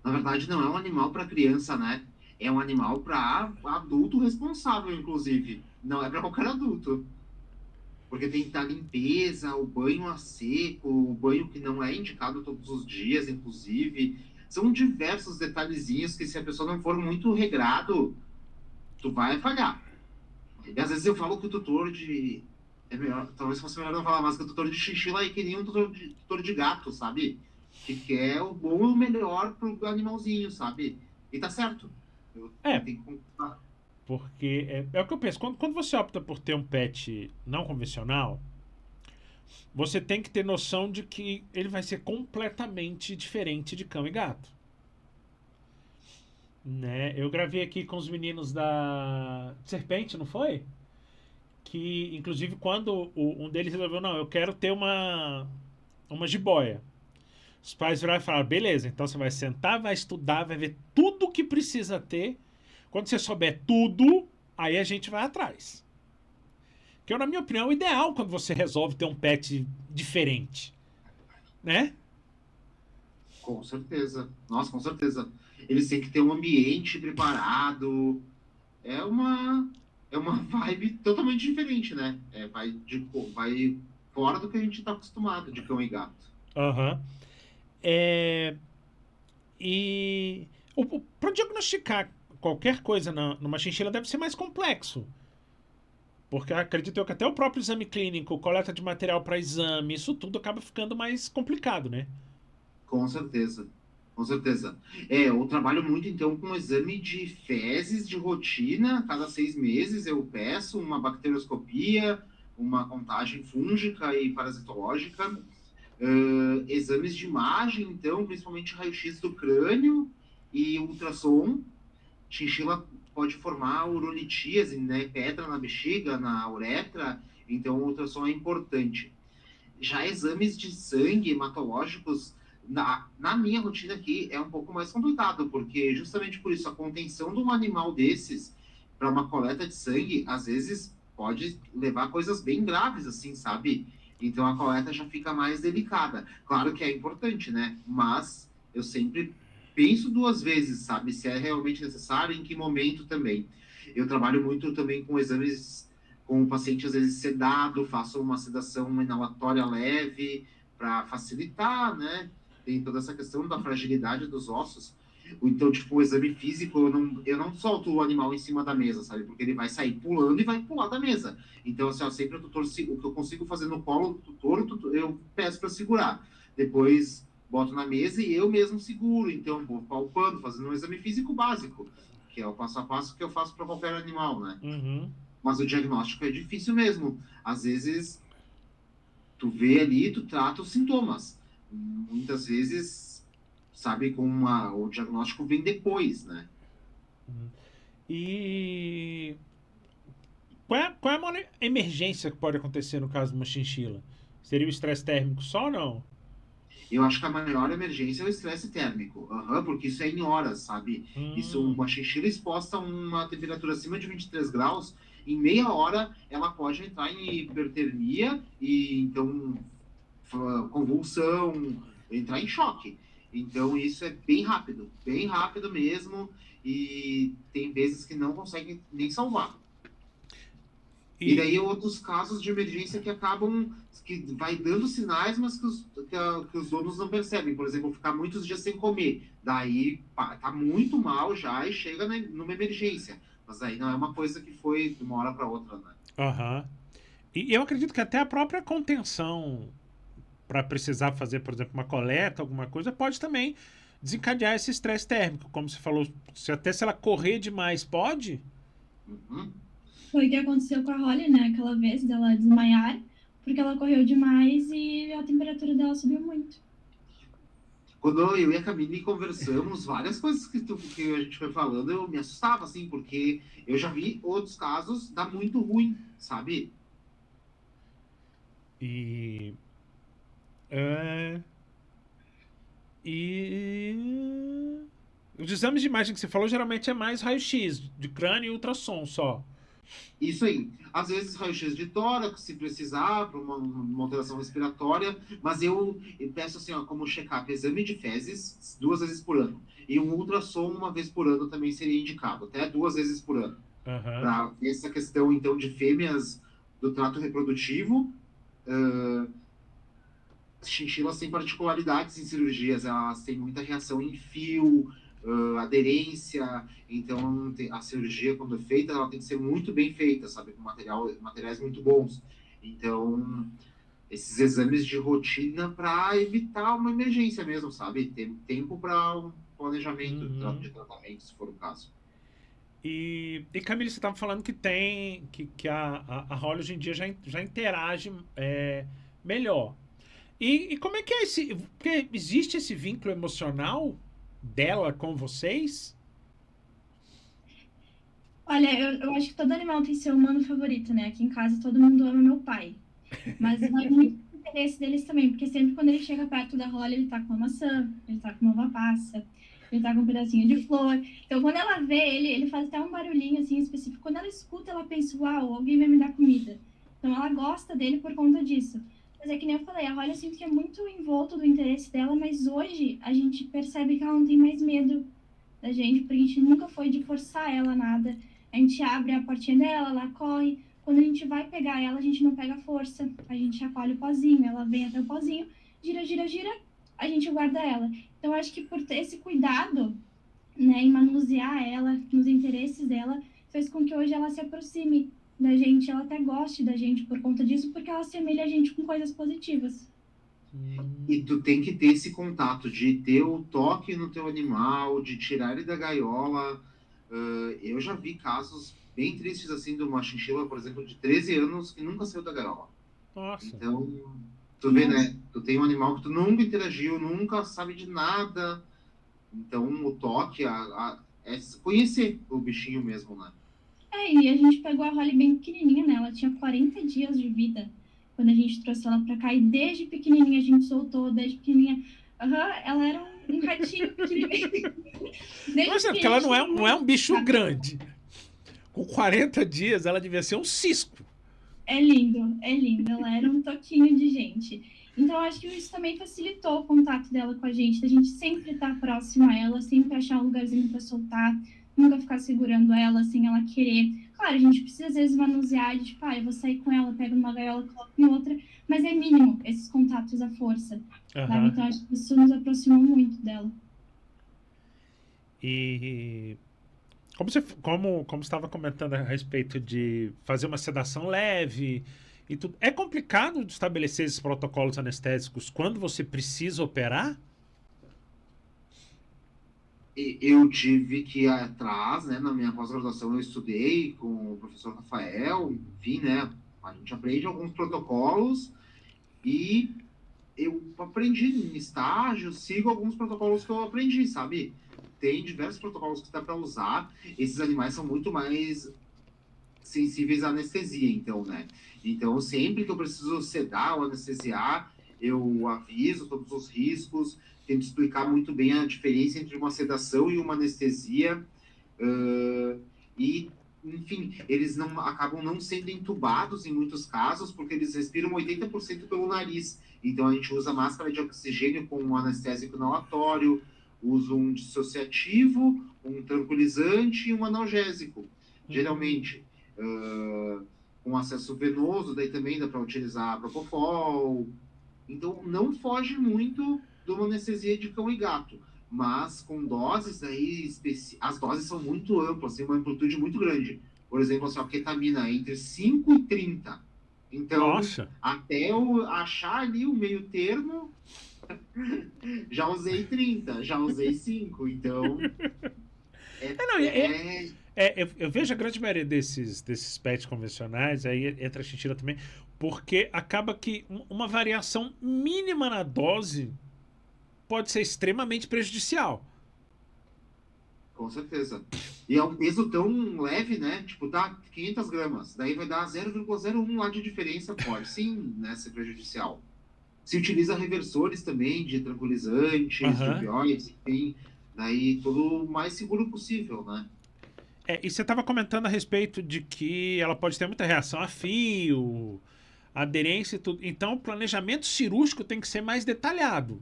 Speaker 3: Na verdade, não é um animal para criança, né? É um animal para adulto responsável, inclusive. Não é para qualquer adulto. Porque tem que dar limpeza, o banho a seco, o banho que não é indicado todos os dias, inclusive. São diversos detalhezinhos que, se a pessoa não for muito regrado, tu vai falhar. E às vezes eu falo que o tutor de. É melhor, talvez fosse melhor não falar mais, que o tutor de chinchila é que nem um tutor de gato, sabe? Que quer o bom e o melhor pro animalzinho, sabe? E tá certo. Eu
Speaker 1: É,
Speaker 3: tenho que concordar.
Speaker 1: porque é o que eu penso. Quando você opta por ter um pet não convencional, você tem que ter noção de que ele vai ser completamente diferente de cão e gato. Né? Eu gravei aqui com os meninos da Serpente, não foi? Que, inclusive, quando um deles resolveu, não, eu quero ter uma jiboia. Os pais viraram e falaram, beleza, então você vai sentar, vai estudar, vai ver tudo que precisa ter. Quando você souber tudo, aí a gente vai atrás. Que, na minha opinião, é o ideal quando você resolve ter um pet diferente. Né?
Speaker 3: Com certeza. Nossa, com certeza. Eles têm que ter um ambiente preparado. É uma, é uma vibe totalmente diferente, né? Vai fora do que a gente está acostumado de cão e gato.
Speaker 1: Aham. É, e para diagnosticar qualquer coisa numa chinchila deve ser mais complexo. Porque acredito eu que até o próprio exame clínico, coleta de material para exame, isso tudo acaba ficando mais complicado, né?
Speaker 3: Com certeza. Com certeza. Eu trabalho muito, então, com exame de fezes de rotina. Cada 6 meses eu peço uma bacterioscopia, uma contagem fúngica e parasitológica. Exames de imagem, então, principalmente raio-x do crânio e ultrassom. Chinchila pode formar urolitíase, né? Pedra na bexiga, na uretra. Então, o ultrassom é importante. Já exames de sangue hematológicos, na minha rotina aqui, é um pouco mais complicado, porque justamente por isso, a contenção de um animal desses para uma coleta de sangue, às vezes pode levar a coisas bem graves, assim, sabe? Então a coleta já fica mais delicada. Claro que é importante, né? Mas eu sempre penso 2 vezes, sabe? Se é realmente necessário, em que momento também. Eu trabalho muito também com exames com o paciente às vezes sedado, faço uma sedação inalatória leve para facilitar, né? Tem toda essa questão da fragilidade dos ossos. Então, tipo, o exame físico, eu não solto o animal em cima da mesa, sabe? Porque ele vai sair pulando e vai pular da mesa. Então, assim, eu sempre o que eu consigo fazer no colo do tutor, eu peço para segurar. Depois boto na mesa e eu mesmo seguro. Então, vou palpando, fazendo um exame físico básico, que é o passo a passo que eu faço para qualquer animal, né?
Speaker 1: Uhum.
Speaker 3: Mas o diagnóstico é difícil mesmo. Às vezes, tu vê ali, tu trata os sintomas. Muitas vezes, sabe, o diagnóstico vem depois, né?
Speaker 1: E qual é a maior emergência que pode acontecer no caso de uma chinchila? Seria o estresse térmico só ou não?
Speaker 3: Eu acho que a maior emergência é o estresse térmico. Aham, porque isso é em horas, sabe? Isso,
Speaker 1: Hum,
Speaker 3: uma chinchila exposta a uma temperatura acima de 23 graus, em meia hora ela pode entrar em hipertermia e então convulsão, entrar em choque. Então isso é bem rápido mesmo, e tem vezes que não consegue nem salvar. E
Speaker 1: e
Speaker 3: daí outros casos de emergência que acabam, que vai dando sinais, mas que os donos não percebem. Por exemplo, ficar muitos dias sem comer. Daí tá muito mal já e chega numa emergência. Mas aí não é uma coisa que foi de uma hora para outra, né?
Speaker 1: aham. E eu acredito que até a própria contenção para precisar fazer, por exemplo, uma coleta, alguma coisa, pode também desencadear esse estresse térmico. Como você falou, até se ela correr demais, pode?
Speaker 3: Uhum.
Speaker 2: Foi o que aconteceu com a Holly, né? Aquela vez dela desmaiar, porque ela correu demais e a temperatura dela subiu muito.
Speaker 3: Quando eu e a Camille conversamos, várias coisas que a gente foi falando, eu me assustava, assim, porque eu já vi outros casos dar muito ruim, sabe?
Speaker 1: E. é, e. Os exames de imagem que você falou geralmente é mais raio-x, de crânio e ultrassom só.
Speaker 3: Isso aí. Às vezes, raio-x de tórax, se precisar, para uma alteração respiratória, mas eu peço assim, ó, como check-up, exame de fezes 2 vezes por ano. E um ultrassom 1 vez por ano também seria indicado, até 2 vezes por ano.
Speaker 1: Aham.
Speaker 3: Para ver essa questão, então, de fêmeas do trato reprodutivo. As chinchilas têm particularidades em cirurgias, elas têm muita reação em fio, aderência, então a cirurgia, quando é feita, ela tem que ser muito bem feita, sabe, com materiais muito bons. Então, esses exames de rotina para evitar uma emergência mesmo, sabe? Ter tempo para um planejamento
Speaker 1: Uhum.
Speaker 3: de tratamento, se for o caso.
Speaker 1: E Camille, você estava falando que tem que a Holly hoje em dia já interage melhor. E como é que é esse. Porque existe esse vínculo emocional dela com vocês?
Speaker 2: Olha, eu acho que todo animal tem seu humano favorito, né? Aqui em casa todo mundo ama meu pai. Mas vai muito do interesse deles também, porque sempre quando ele chega perto da Holly, ele tá com uma maçã, ele tá com uma uva passa, ele tá com um pedacinho de flor. Então, quando ela vê ele, ele faz até um barulhinho assim específico. Quando ela escuta, ela pensa, uau, alguém vai me dar comida. Então, ela gosta dele por conta disso. Mas é que nem eu falei, a Holly eu sinto que é muito envolto do interesse dela, mas hoje a gente percebe que ela não tem mais medo da gente, porque a gente nunca foi de forçar ela nada. A gente abre a portinha dela, ela corre. Quando a gente vai pegar ela, a gente não pega força. A gente chacoalha o pozinho, ela vem até o pozinho, gira, gira, gira, a gente guarda ela. Então, acho que por ter esse cuidado, né, em manusear ela, nos interesses dela, fez com que hoje ela se aproxime da gente, ela até goste da gente por conta disso, porque ela assemelha a gente com coisas positivas.
Speaker 3: E tu tem que ter esse contato de ter o toque no teu animal, de tirar ele da gaiola. Eu já vi casos bem tristes assim de uma chinchila, por exemplo, de 13 anos que nunca saiu da gaiola.
Speaker 1: Nossa.
Speaker 3: Então, tu vê,
Speaker 2: Nossa.
Speaker 3: né? Tu tem um animal que tu nunca interagiu, nunca sabe de nada. Então, o toque é conhecer o bichinho mesmo, né?
Speaker 2: E a gente pegou a Holly bem pequenininha, né? Ela tinha 40 dias de vida quando a gente trouxe ela pra cá. E desde pequenininha a gente soltou, desde pequenininha. Ela era um ratinho pequenininho. Desde
Speaker 1: Nossa, porque
Speaker 2: pequenininha
Speaker 1: ela
Speaker 2: a gente
Speaker 1: não é um bicho
Speaker 2: sabe?
Speaker 1: grande. Com 40 dias, ela devia ser um cisco.
Speaker 2: É lindo, é lindo. Ela era um toquinho de gente. Então, acho que isso também facilitou o contato dela com a gente, da gente sempre estar próxima a ela, sempre achar um lugarzinho para soltar, nunca ficar segurando ela sem ela querer. Claro, a gente precisa às vezes manusear, de tipo, eu vou sair com ela, pego numa gaiola, coloco em outra, mas é mínimo esses contatos à força, sabe?
Speaker 1: Aham.
Speaker 2: Então, acho que isso nos aproximou muito dela.
Speaker 1: E como estava comentando a respeito de fazer uma sedação leve e tudo, é complicado de estabelecer esses protocolos anestésicos quando você precisa operar?
Speaker 3: Eu tive que ir atrás, né? Na minha pós-graduação eu estudei com o professor Rafael, enfim, né? A gente aprende alguns protocolos e eu aprendi em estágio, sigo alguns protocolos que eu aprendi, sabe? Tem diversos protocolos que dá para usar. Esses animais são muito mais sensíveis à anestesia, então, né? Então, sempre que eu preciso sedar ou anestesiar, eu aviso todos os riscos, tento explicar muito bem a diferença entre uma sedação e uma anestesia. E, enfim, eles não acabam não sendo entubados em muitos casos, porque eles respiram 80% pelo nariz. Então, a gente usa máscara de oxigênio com um anestésico inalatório, usa um dissociativo, um tranquilizante e um analgésico, geralmente. Com acesso venoso, daí também dá para utilizar Propofol. Então, não foge muito de uma anestesia de cão e gato, mas com doses aí, as doses são muito amplas, tem uma amplitude muito grande. Por exemplo, assim, a ketamina entre 5 e 30. Então,
Speaker 1: Nossa.
Speaker 3: até eu achar ali o meio termo, já usei 30, já usei 5. Então, é,
Speaker 1: É, não,
Speaker 3: é,
Speaker 1: eu vejo a grande maioria desses pets convencionais, aí entra a chinchila também, porque acaba que uma variação mínima na dose pode ser extremamente prejudicial.
Speaker 3: com certeza. E é um peso tão leve, né? Tipo, dá 500 gramas. Daí vai dar 0,01 lá de diferença. Pode sim, né? Ser prejudicial. Se utiliza reversores também de tranquilizantes, de
Speaker 1: Aham.
Speaker 3: opioides, enfim. Daí tudo o mais seguro possível, né?
Speaker 1: E você estava comentando a respeito de que ela pode ter muita reação a fio, aderência e tudo. Então, o planejamento cirúrgico tem que ser mais detalhado.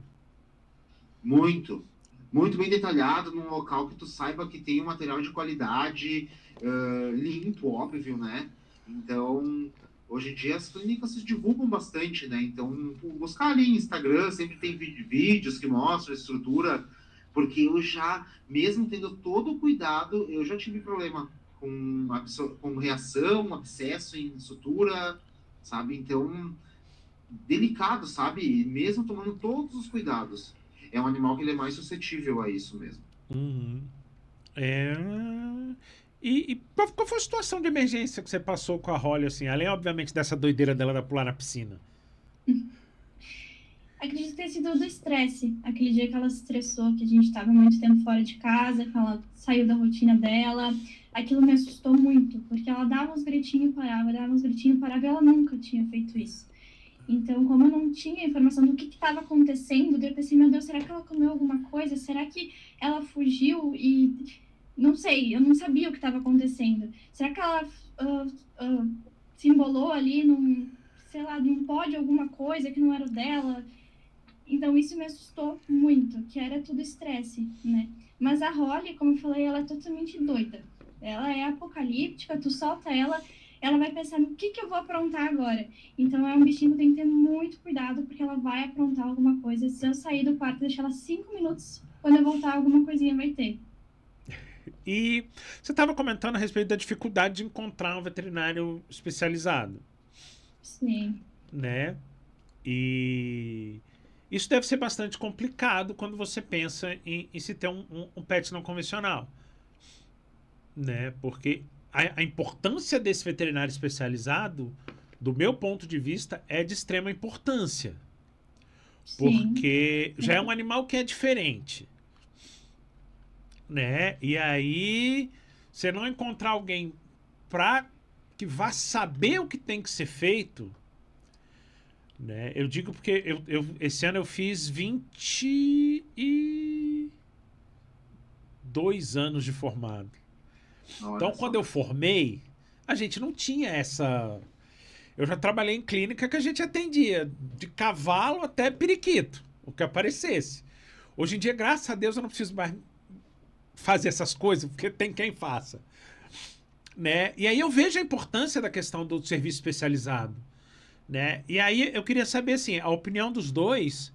Speaker 3: Muito, muito bem detalhado, num local que tu saiba que tem um material de qualidade, limpo, óbvio, né? Então, hoje em dia as clínicas se divulgam bastante, né? Então, buscar ali no Instagram, sempre tem vídeos que mostram a estrutura, porque eu já, mesmo tendo todo o cuidado, eu já tive problema com reação, abscesso em sutura, sabe? Então, delicado, sabe? E mesmo tomando todos os cuidados. É um animal que ele é mais suscetível a isso mesmo.
Speaker 1: Uhum. É... E qual foi a situação de emergência que você passou com a Holly, assim? Além, obviamente, dessa doideira dela de pular na piscina.
Speaker 2: Acredito ter sido do estresse. Aquele dia que ela se estressou, que a gente estava muito tempo fora de casa, que ela saiu da rotina dela. Aquilo me assustou muito, porque ela dava uns gritinhos e parava, dava uns gritinhos e parava, e ela nunca tinha feito isso. Então, como eu não tinha informação do que estava acontecendo, eu pensei, meu Deus, será que ela comeu alguma coisa? Será que ela fugiu e... Não sei, eu não sabia o que estava acontecendo. Será que ela se embolou ali num, sei lá, num pó de alguma coisa que não era o dela? Então, isso me assustou muito, que era tudo estresse, né? Mas a Holly, como eu falei, ela é totalmente doida. Ela é apocalíptica, tu solta ela vai pensar no que eu vou aprontar agora. Então, é um bichinho que tem que ter muito cuidado, porque ela vai aprontar alguma coisa. Se eu sair do quarto e deixar ela 5 minutos, quando eu voltar, alguma coisinha vai ter.
Speaker 1: E você estava comentando a respeito da dificuldade de encontrar um veterinário especializado,
Speaker 2: Sim.
Speaker 1: né? E isso deve ser bastante complicado quando você pensa em se ter um pet não convencional, né? Porque a importância desse veterinário especializado, do meu ponto de vista, é de extrema importância.
Speaker 2: Sim.
Speaker 1: Porque já é um animal que é diferente, né? E aí, você não encontrar alguém que vá saber o que tem que ser feito, né? Eu digo porque esse ano eu fiz 22 anos de formado. Então, quando eu formei, a gente não tinha essa... Eu já trabalhei em clínica que a gente atendia de cavalo até periquito, o que aparecesse. Hoje em dia, graças a Deus, eu não preciso mais fazer essas coisas, porque tem quem faça, né? E aí eu vejo a importância da questão do serviço especializado, né? E aí eu queria saber, assim, a opinião dos dois,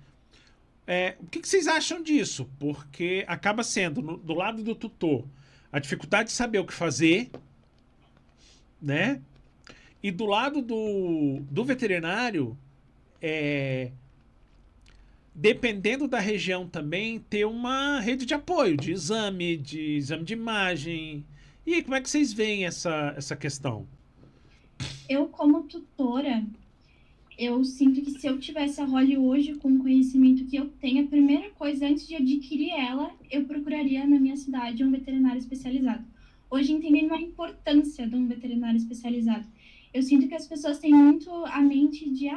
Speaker 1: o que vocês acham disso? Porque acaba sendo, do lado do tutor, a dificuldade de saber o que fazer, né? E do lado do veterinário, dependendo da região também, ter uma rede de apoio, de exame de imagem. E aí, como é que vocês veem essa questão?
Speaker 2: Eu, como tutora, eu sinto que se eu tivesse a Holly hoje com o conhecimento que eu tenho, a primeira coisa, antes de adquirir ela, eu procuraria na minha cidade um veterinário especializado. Hoje, entendendo a importância de um veterinário especializado, eu sinto que as pessoas têm muito a mente de,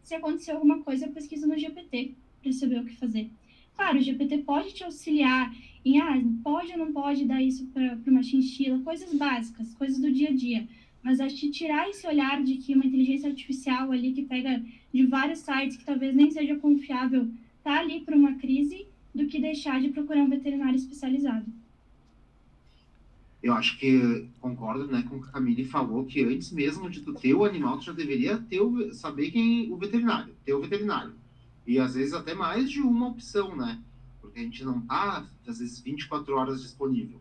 Speaker 2: se acontecer alguma coisa, eu pesquiso no GPT para saber o que fazer. Claro, o GPT pode te auxiliar em, pode ou não pode dar isso para uma chinchila, coisas básicas, coisas do dia a dia. Mas acho que tirar esse olhar de que uma inteligência artificial ali que pega de vários sites que talvez nem seja confiável, tá ali para uma crise, do que deixar de procurar um veterinário especializado.
Speaker 3: Eu acho que concordo, né, com o que a Camille falou, que antes mesmo de tu ter o animal, tu já deveria saber quem o veterinário, ter o veterinário. E às vezes até mais de uma opção, né? Porque a gente não tá, às vezes, 24 horas disponível.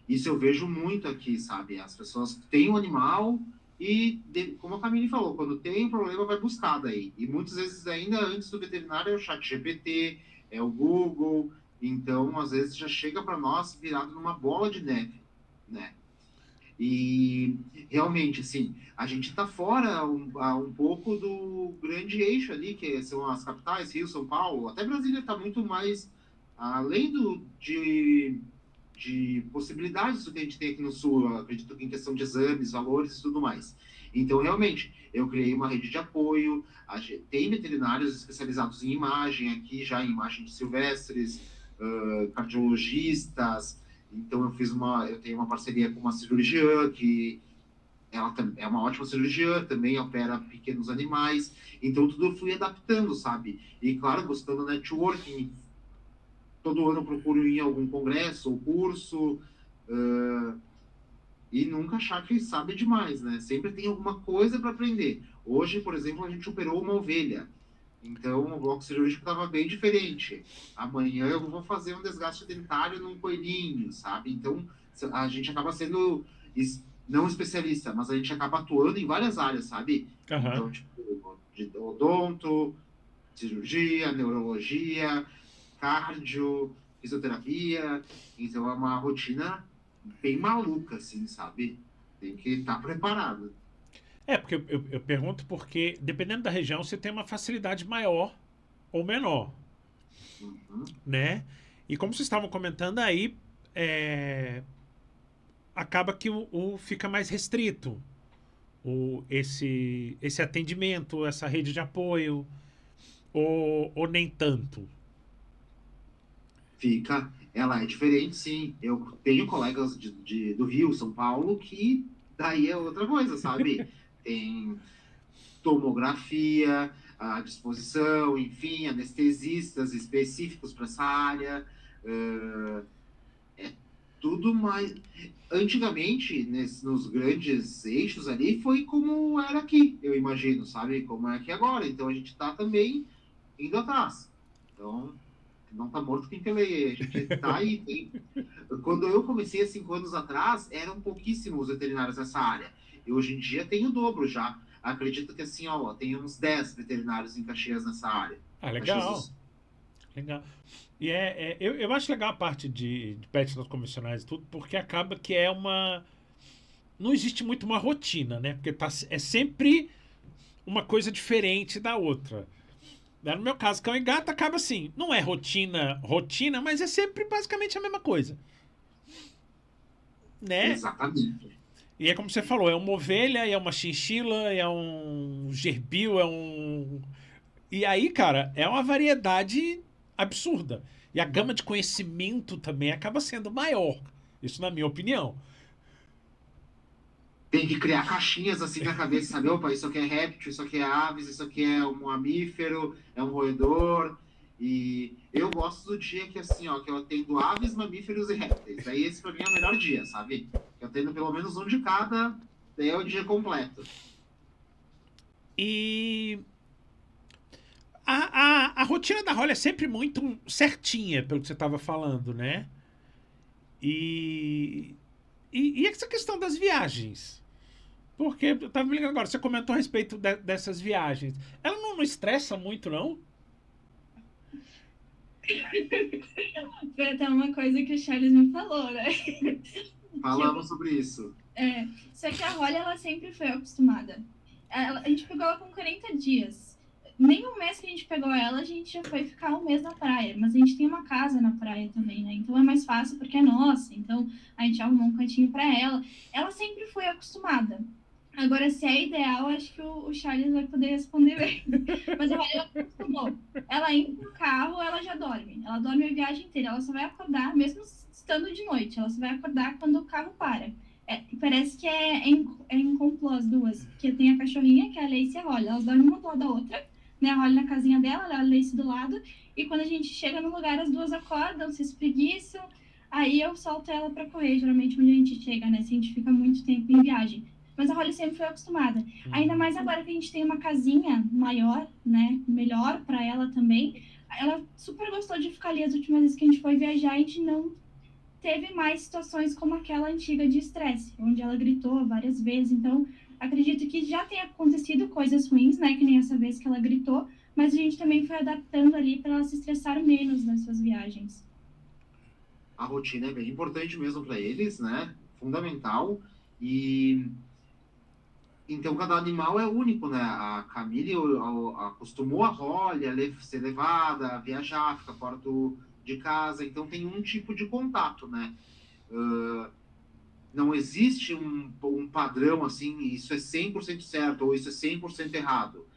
Speaker 3: Isso eu vejo muito aqui, sabe? As pessoas têm um animal e, como a Camille falou, quando tem um problema, vai buscar daí. E muitas vezes, ainda antes do veterinário, é o chat GPT, é o Google. Então, às vezes, já chega para nós virado numa bola de neve, né? E, realmente, assim, a gente está fora um pouco do grande eixo ali, que são as capitais, Rio, São Paulo. Até Brasília está muito mais além de possibilidades do que a gente tem aqui no Sul, eu acredito que em questão de exames, valores e tudo mais. Então, realmente, eu criei uma rede de apoio, tem veterinários especializados em imagem aqui, já em imagens silvestres, cardiologistas, Então eu tenho uma parceria com uma cirurgiã que ela é uma ótima cirurgiã, também opera pequenos animais, então tudo eu fui adaptando, sabe? E claro, gostando do networking, todo ano eu procuro ir em algum congresso ou curso, e nunca achar que sabe demais, né? Sempre tem alguma coisa para aprender. Hoje, por exemplo, a gente operou uma ovelha, então o bloco cirúrgico estava bem diferente. Amanhã eu vou fazer um desgaste dentário num coelhinho, sabe? Então a gente acaba sendo não especialista, mas a gente acaba atuando em várias áreas, sabe?
Speaker 1: Aham.
Speaker 3: Então, tipo, de odonto, cirurgia, neurologia, cardio, fisioterapia. Então é uma rotina bem maluca, assim, sabe? Tem que estar preparado.
Speaker 1: Porque eu pergunto porque, dependendo da região, você tem uma facilidade maior ou menor,
Speaker 3: Uhum.
Speaker 1: né? E como vocês estavam comentando aí, acaba que fica mais restrito esse atendimento, essa rede de apoio, ou nem tanto.
Speaker 3: Fica, ela é diferente, sim. Eu tenho colegas do Rio, São Paulo, que daí é outra coisa, sabe? Tem tomografia à disposição, enfim, anestesistas específicos para essa área. É tudo mais. Antigamente, nos grandes eixos ali, foi como era aqui, eu imagino, sabe? Como é aqui agora. Então a gente está também indo atrás. Então, não está morto quem peleia. A gente está aí. Quando eu comecei há 5 anos atrás, eram pouquíssimos veterinários nessa área. E hoje em dia tem o dobro já. Acredito que assim, ó, tem uns 10 veterinários em Caxias nessa área.
Speaker 1: Ah,
Speaker 3: Caxias
Speaker 1: legal. Legal. E eu acho legal a parte de pets não convencionais e tudo, porque acaba que é uma. Não existe muito uma rotina, né? Porque é sempre uma coisa diferente da outra. Né? No meu caso, cão e gato acaba assim. Não é rotina, mas é sempre basicamente a mesma coisa. Né?
Speaker 3: exatamente.
Speaker 1: E é como você falou, é uma ovelha, é uma chinchila, é um gerbil, é um. E aí, cara, é uma variedade absurda. E a gama de conhecimento também acaba sendo maior. Isso na minha opinião.
Speaker 3: Tem que criar caixinhas assim na cabeça, sabe? Opa, isso aqui é réptil, isso aqui é aves, isso aqui é um mamífero, é um roedor. E eu gosto do dia que assim, ó, que eu atendo aves, mamíferos e répteis. Daí esse pra mim é o melhor dia, sabe? Eu atendo pelo menos um de cada, daí é o dia completo.
Speaker 1: E a rotina da Holly é sempre muito certinha, pelo que você estava falando, né? E, e essa questão das viagens? Porque eu tava me ligando agora, você comentou a respeito dessas viagens. Ela não estressa muito, não?
Speaker 2: Foi até uma coisa que o Charles me falou, né?
Speaker 3: Falamos sobre isso.
Speaker 2: Só que a Holly, ela sempre foi acostumada. A gente pegou ela com 40 dias. Nem um mês que a gente pegou ela, a gente já foi ficar um mês na praia. Mas a gente tem uma casa na praia também, né? Então é mais fácil porque é nossa. Então a gente arrumou um cantinho para ela. Ela sempre foi acostumada. Agora, se é ideal, acho que o Charles vai poder responder bem. Mas a Holly, ela acostumou. Ela entra no carro, ela já dorme. Ela dorme a viagem inteira. Ela só vai acordar, mesmo estando de noite. Ela só vai acordar quando o carro para. Parece que é em complô as duas. Porque tem a cachorrinha, que é a Lace e a Holly. Elas dormem uma do lado da outra. Né? A Holly na casinha dela, a Lace do lado. E quando a gente chega no lugar, as duas acordam, se espreguiçam. Aí eu solto ela para correr, geralmente onde a gente chega, né? Se a gente fica muito tempo em viagem. Mas a Holly sempre foi acostumada. Ainda mais agora que a gente tem uma casinha maior, né? Melhor para ela também. Ela super gostou de ficar ali as últimas vezes que a gente foi viajar. A gente não teve mais situações como aquela antiga de estresse, onde ela gritou várias vezes. Então, acredito que já tenha acontecido coisas ruins, né? Que nem essa vez que ela gritou. Mas a gente também foi adaptando ali para ela se estressar menos nas suas viagens.
Speaker 3: A rotina é bem importante mesmo para eles, né? Fundamental. E então cada animal é único, né? A Camille acostumou a Holly a ser levada, a viajar, ficar fora de casa, então tem um tipo de contato, né? Não existe um padrão assim, isso é 100% certo ou isso é 100% errado.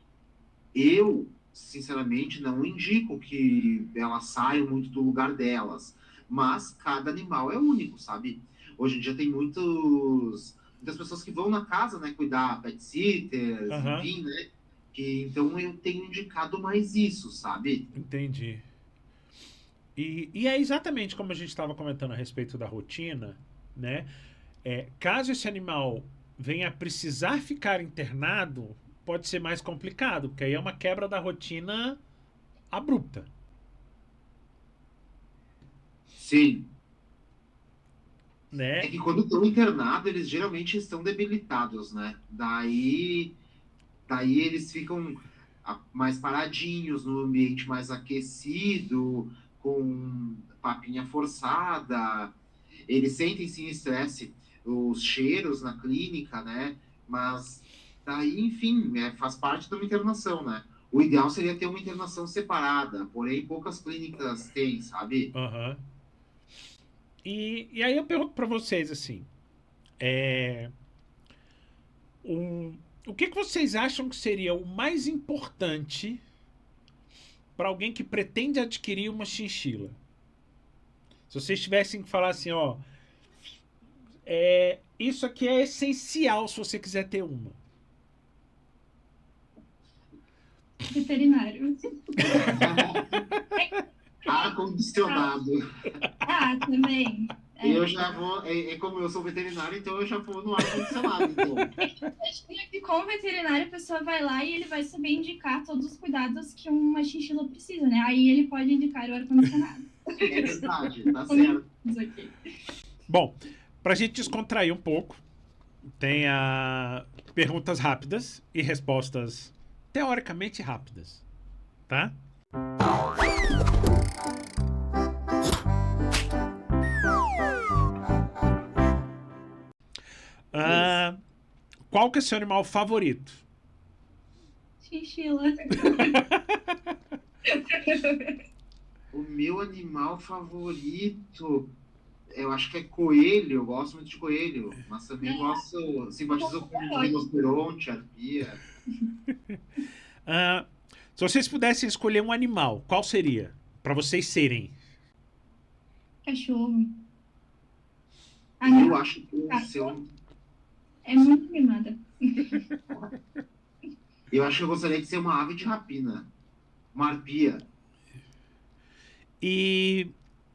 Speaker 3: Eu, sinceramente, não indico que elas saiam muito do lugar delas, mas cada animal é único, sabe? Hoje em dia tem muitas pessoas que vão na casa, né, cuidar, pet sitters,
Speaker 1: Aham,
Speaker 3: enfim, né? Então eu tenho indicado mais isso, sabe?
Speaker 1: entendi. E é exatamente como a gente estava comentando a respeito da rotina, né? Caso esse animal venha a precisar ficar internado, pode ser mais complicado, porque aí é uma quebra da rotina abrupta,
Speaker 3: Sim. É
Speaker 1: né?
Speaker 3: que quando estão internados, eles geralmente estão debilitados, né? Daí eles ficam mais paradinhos, no ambiente mais aquecido, com papinha forçada. Eles sentem sim estresse, os cheiros na clínica, né? Mas daí, enfim, faz parte de uma internação, né? O ideal seria ter uma internação separada, porém poucas clínicas têm, sabe?
Speaker 1: Aham. E aí eu pergunto pra vocês assim, é, um, o que vocês acham que seria o mais importante para alguém que pretende adquirir uma chinchila? Se vocês tivessem que falar assim, ó, isso aqui é essencial se você quiser ter uma.
Speaker 2: Veterinário.
Speaker 3: Ar-condicionado.
Speaker 2: Ah, também.
Speaker 3: Eu já vou, como eu sou veterinário, então eu já vou no ar-condicionado, então.
Speaker 2: Imagina que com o veterinário a pessoa vai lá e ele vai saber indicar todos os cuidados que uma chinchila precisa, né? Aí ele pode indicar o ar-condicionado.
Speaker 3: É verdade, tá certo.
Speaker 2: Isso aqui.
Speaker 1: Bom, pra gente descontrair um pouco, tem a perguntas rápidas e respostas teoricamente rápidas, tá? Ah, qual que é seu animal favorito?
Speaker 2: Chinchila.
Speaker 3: O meu animal favorito, eu acho que é coelho, eu gosto muito de coelho, mas também simpatizo com rinoceronte, arpia.
Speaker 1: Ah, se vocês pudessem escolher um animal, qual seria? Pra vocês serem.
Speaker 2: Cachorro. A
Speaker 3: Eu
Speaker 2: minha
Speaker 3: acho que
Speaker 2: é muito mimada.
Speaker 3: eu acho que eu gostaria de ser uma ave de rapina, uma arpia.
Speaker 1: E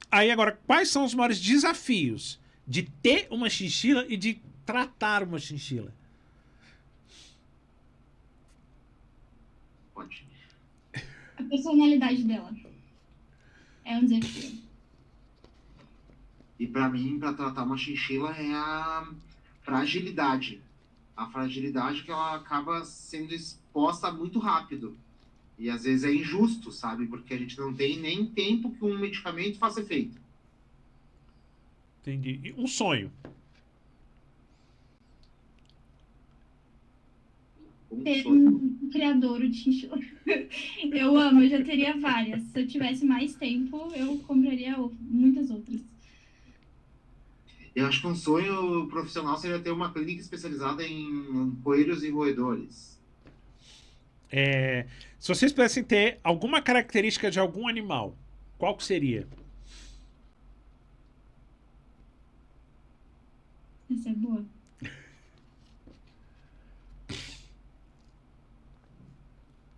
Speaker 1: aí agora, quais são os maiores desafios de ter uma chinchila e de tratar uma chinchila?
Speaker 3: Pode.
Speaker 2: A personalidade dela é um desafio.
Speaker 3: E para mim, para tratar uma chinchila é a fragilidade. A fragilidade que ela acaba sendo exposta muito rápido. E às vezes é injusto, sabe? Porque a gente não tem nem tempo que um medicamento faça efeito.
Speaker 1: Entendi. E um sonho.
Speaker 2: Ter
Speaker 3: sonho.
Speaker 2: um criadouro de chinchila. Eu amo, eu já teria várias. Se eu tivesse mais tempo, eu compraria muitas outras.
Speaker 3: Eu acho que um sonho profissional seria ter uma clínica especializada em coelhos e roedores.
Speaker 1: Se vocês pudessem ter alguma característica de algum animal, qual que seria?
Speaker 2: Essa é boa.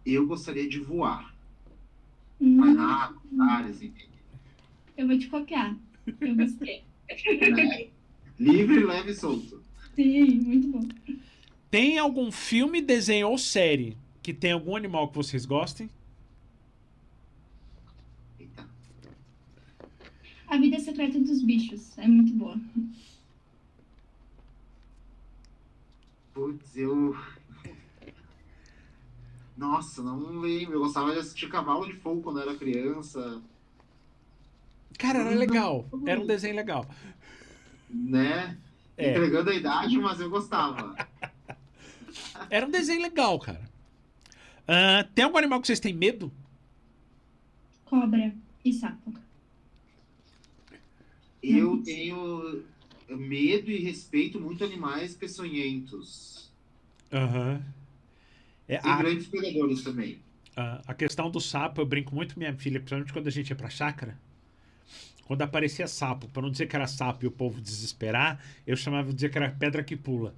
Speaker 3: Eu gostaria de voar. Mas áreas, enfim.
Speaker 2: Eu vou te copiar. Eu gostei.
Speaker 3: Né? Livre, leve e solto.
Speaker 2: Sim, muito bom.
Speaker 1: Tem algum filme, desenho ou série que tem algum animal que vocês gostem?
Speaker 3: Eita.
Speaker 2: A Vida Secreta dos Bichos é muito boa.
Speaker 3: Putz, Nossa, não lembro. Eu gostava de assistir Cavalo de Fogo quando era criança.
Speaker 1: Cara, era legal. Era um desenho legal.
Speaker 3: Né?
Speaker 1: É.
Speaker 3: Entregando a idade, mas eu gostava.
Speaker 1: Era um desenho legal, cara. Tem algum animal que vocês têm medo?
Speaker 2: Cobra e sapo.
Speaker 3: Eu tenho medo e respeito muito a animais peçonhentos.
Speaker 1: Aham.
Speaker 3: E grandes predadores também.
Speaker 1: A questão do sapo, eu brinco muito com minha filha, principalmente quando a gente ia pra chácara. quando aparecia sapo, para não dizer que era sapo e o povo desesperar, eu chamava de dizer que era pedra que pula.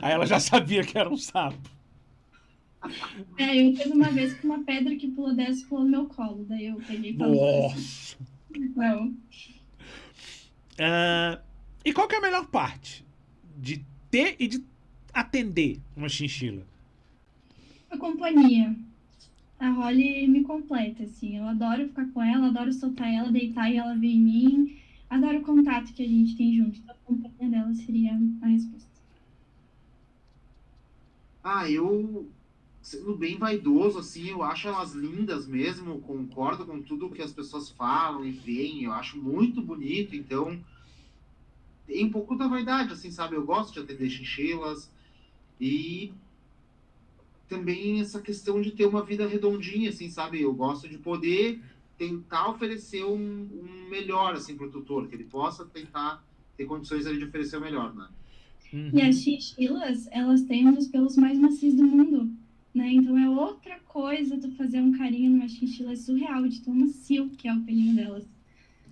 Speaker 1: Aí ela já sabia que era um sapo.
Speaker 2: Eu teve uma vez que uma pedra que pulou dessa pulou no meu colo. Daí eu peguei e falei assim.
Speaker 1: Nossa!
Speaker 2: Não.
Speaker 1: E qual que é a melhor parte de ter e de atender uma chinchila?
Speaker 2: A companhia. A Holly me completa, assim. Eu adoro ficar com ela, adoro soltar ela, deitar e ela vir em mim. Adoro o contato que a gente tem junto. Então, a companhia dela seria a resposta.
Speaker 3: Eu, sendo bem vaidoso, assim, eu acho elas lindas mesmo, concordo com tudo que as pessoas falam e veem, eu acho muito bonito, então tem um pouco da vaidade, assim, sabe? Eu gosto de atender chinchilas e também essa questão de ter uma vida redondinha, assim, sabe? Eu gosto de poder tentar oferecer um melhor, assim, pro tutor, que ele possa tentar ter condições ali de oferecer o melhor, né?
Speaker 2: E as chinchilas, elas têm um dos pelos mais macios do mundo, né? Então é outra coisa tu fazer um carinho numa chinchila, é surreal de tão macio que é o pelinho delas.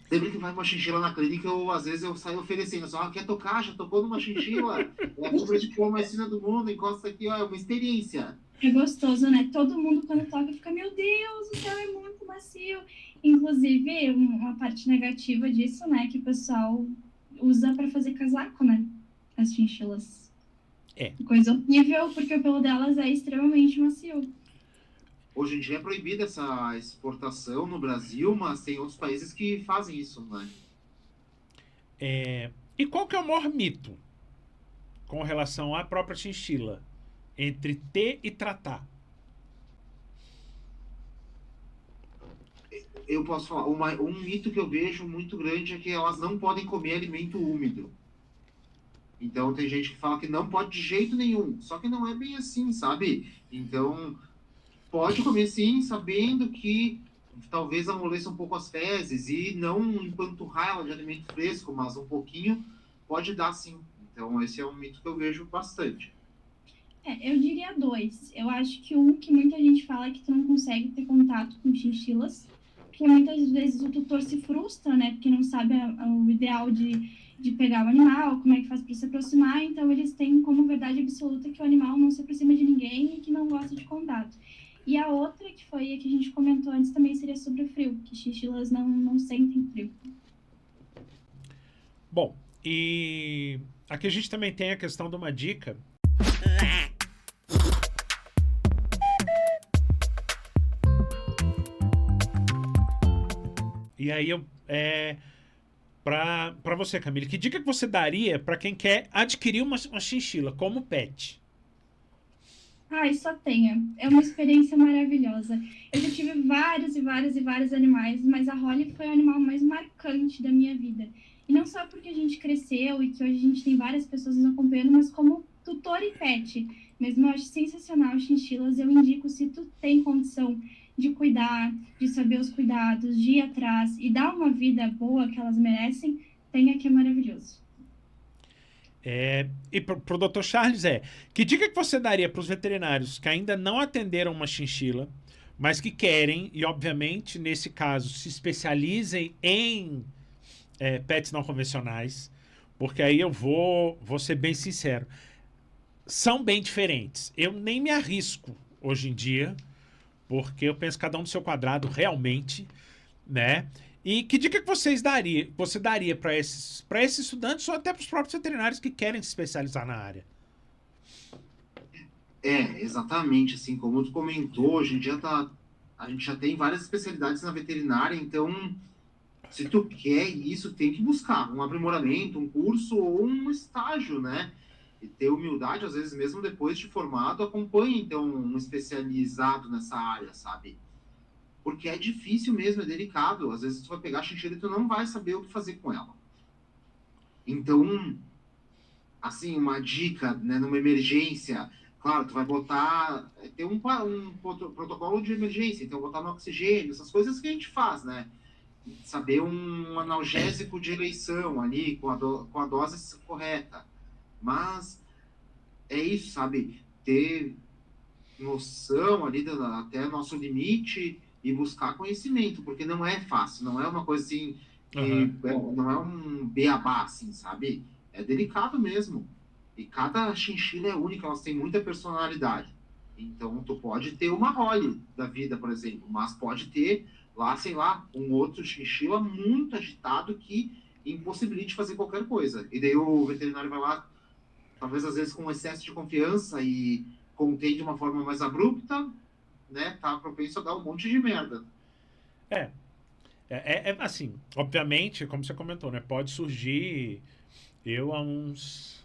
Speaker 3: Sempre que vai uma chinchila na clínica, às vezes eu saio oferecendo, só, quer tocar? Já tocou numa chinchila? É a fibra de pó mais fina do mundo, encosta aqui, ó, é uma experiência.
Speaker 2: É gostoso, né? Todo mundo quando toca fica, meu Deus, o céu é muito macio. Inclusive, uma parte negativa disso, né, que o pessoal usa para fazer casaco, né? As chinchilas.
Speaker 1: É.
Speaker 2: Coisa horrível, porque o pelo delas é extremamente macio.
Speaker 3: Hoje em dia é proibida essa exportação no Brasil, mas tem outros países que fazem isso, né?
Speaker 1: E qual que é o maior mito com relação à própria chinchila entre ter e tratar?
Speaker 3: Eu posso falar, um mito que eu vejo muito grande é que elas não podem comer alimento úmido. Então tem gente que fala que não pode de jeito nenhum, só que não é bem assim, sabe? Então pode comer sim, sabendo que talvez amoleça um pouco as fezes e não empanturrar ela de alimento fresco, mas um pouquinho pode dar sim. Então esse é um mito que eu vejo bastante.
Speaker 2: Eu diria dois. Eu acho que um que muita gente fala é que tu não consegue ter contato com chinchilas, porque muitas vezes o tutor se frustra, né? Porque não sabe o ideal de pegar o animal, como é que faz para se aproximar. Então eles têm como verdade absoluta que o animal não se aproxima de ninguém e que não gosta de contato. E a outra, que foi a que a gente comentou antes, também seria sobre o frio, que chinchilas não sentem frio.
Speaker 1: Bom, e aqui a gente também tem a questão de uma dica. E aí para você, Camille, que dica que você daria para quem quer adquirir uma chinchila como pet?
Speaker 2: Só tenha. É uma experiência maravilhosa. Eu já tive vários e vários e vários animais, mas a Holly foi o animal mais marcante da minha vida. E não só porque a gente cresceu e que hoje a gente tem várias pessoas nos acompanhando, mas como tutor e pet. Mesmo eu acho sensacional chinchilas. Eu indico, se tu tem condição de cuidar, de saber os cuidados, de ir atrás e dar uma vida boa que elas merecem, tenha, que é maravilhoso.
Speaker 1: E pro Dr. Charles que dica que você daria para os veterinários que ainda não atenderam uma chinchila, mas que querem, e obviamente nesse caso se especializem em pets não convencionais, porque aí eu vou ser bem sincero, são bem diferentes. Eu nem me arrisco hoje em dia, porque eu penso cada um no seu quadrado realmente, né? E que dica que você daria para esses estudantes ou até para os próprios veterinários que querem se especializar na área?
Speaker 3: Exatamente, assim, como tu comentou, hoje em dia a gente já tem várias especialidades na veterinária, então se tu quer isso, tem que buscar um aprimoramento, um curso ou um estágio, né? E ter humildade, às vezes mesmo depois de formado, acompanhe então um especializado nessa área, sabe? Porque é difícil mesmo, é delicado. Às vezes tu vai pegar a chinchila e tu não vai saber o que fazer com ela. Então, assim, uma dica, né, numa emergência, claro, tu vai botar, tem um protocolo de emergência, então botar no oxigênio, essas coisas que a gente faz, né? Saber um analgésico de eleição ali, com a dose correta. Mas é isso, sabe? Ter noção ali até nosso limite, e buscar conhecimento, porque não é fácil, não é uma coisa assim, não é um beabá, assim, sabe? É delicado mesmo. E cada chinchila é única, elas têm muita personalidade. Então, tu pode ter uma Rolly da vida, por exemplo, mas pode ter lá, sei lá, um outro chinchila muito agitado que impossibilite fazer qualquer coisa. E daí o veterinário vai lá, talvez às vezes com excesso de confiança e contém de uma forma mais abrupta, né? Tá propenso a dar um monte de merda.
Speaker 1: Assim, obviamente, como você comentou, né? Pode surgir. Eu há uns.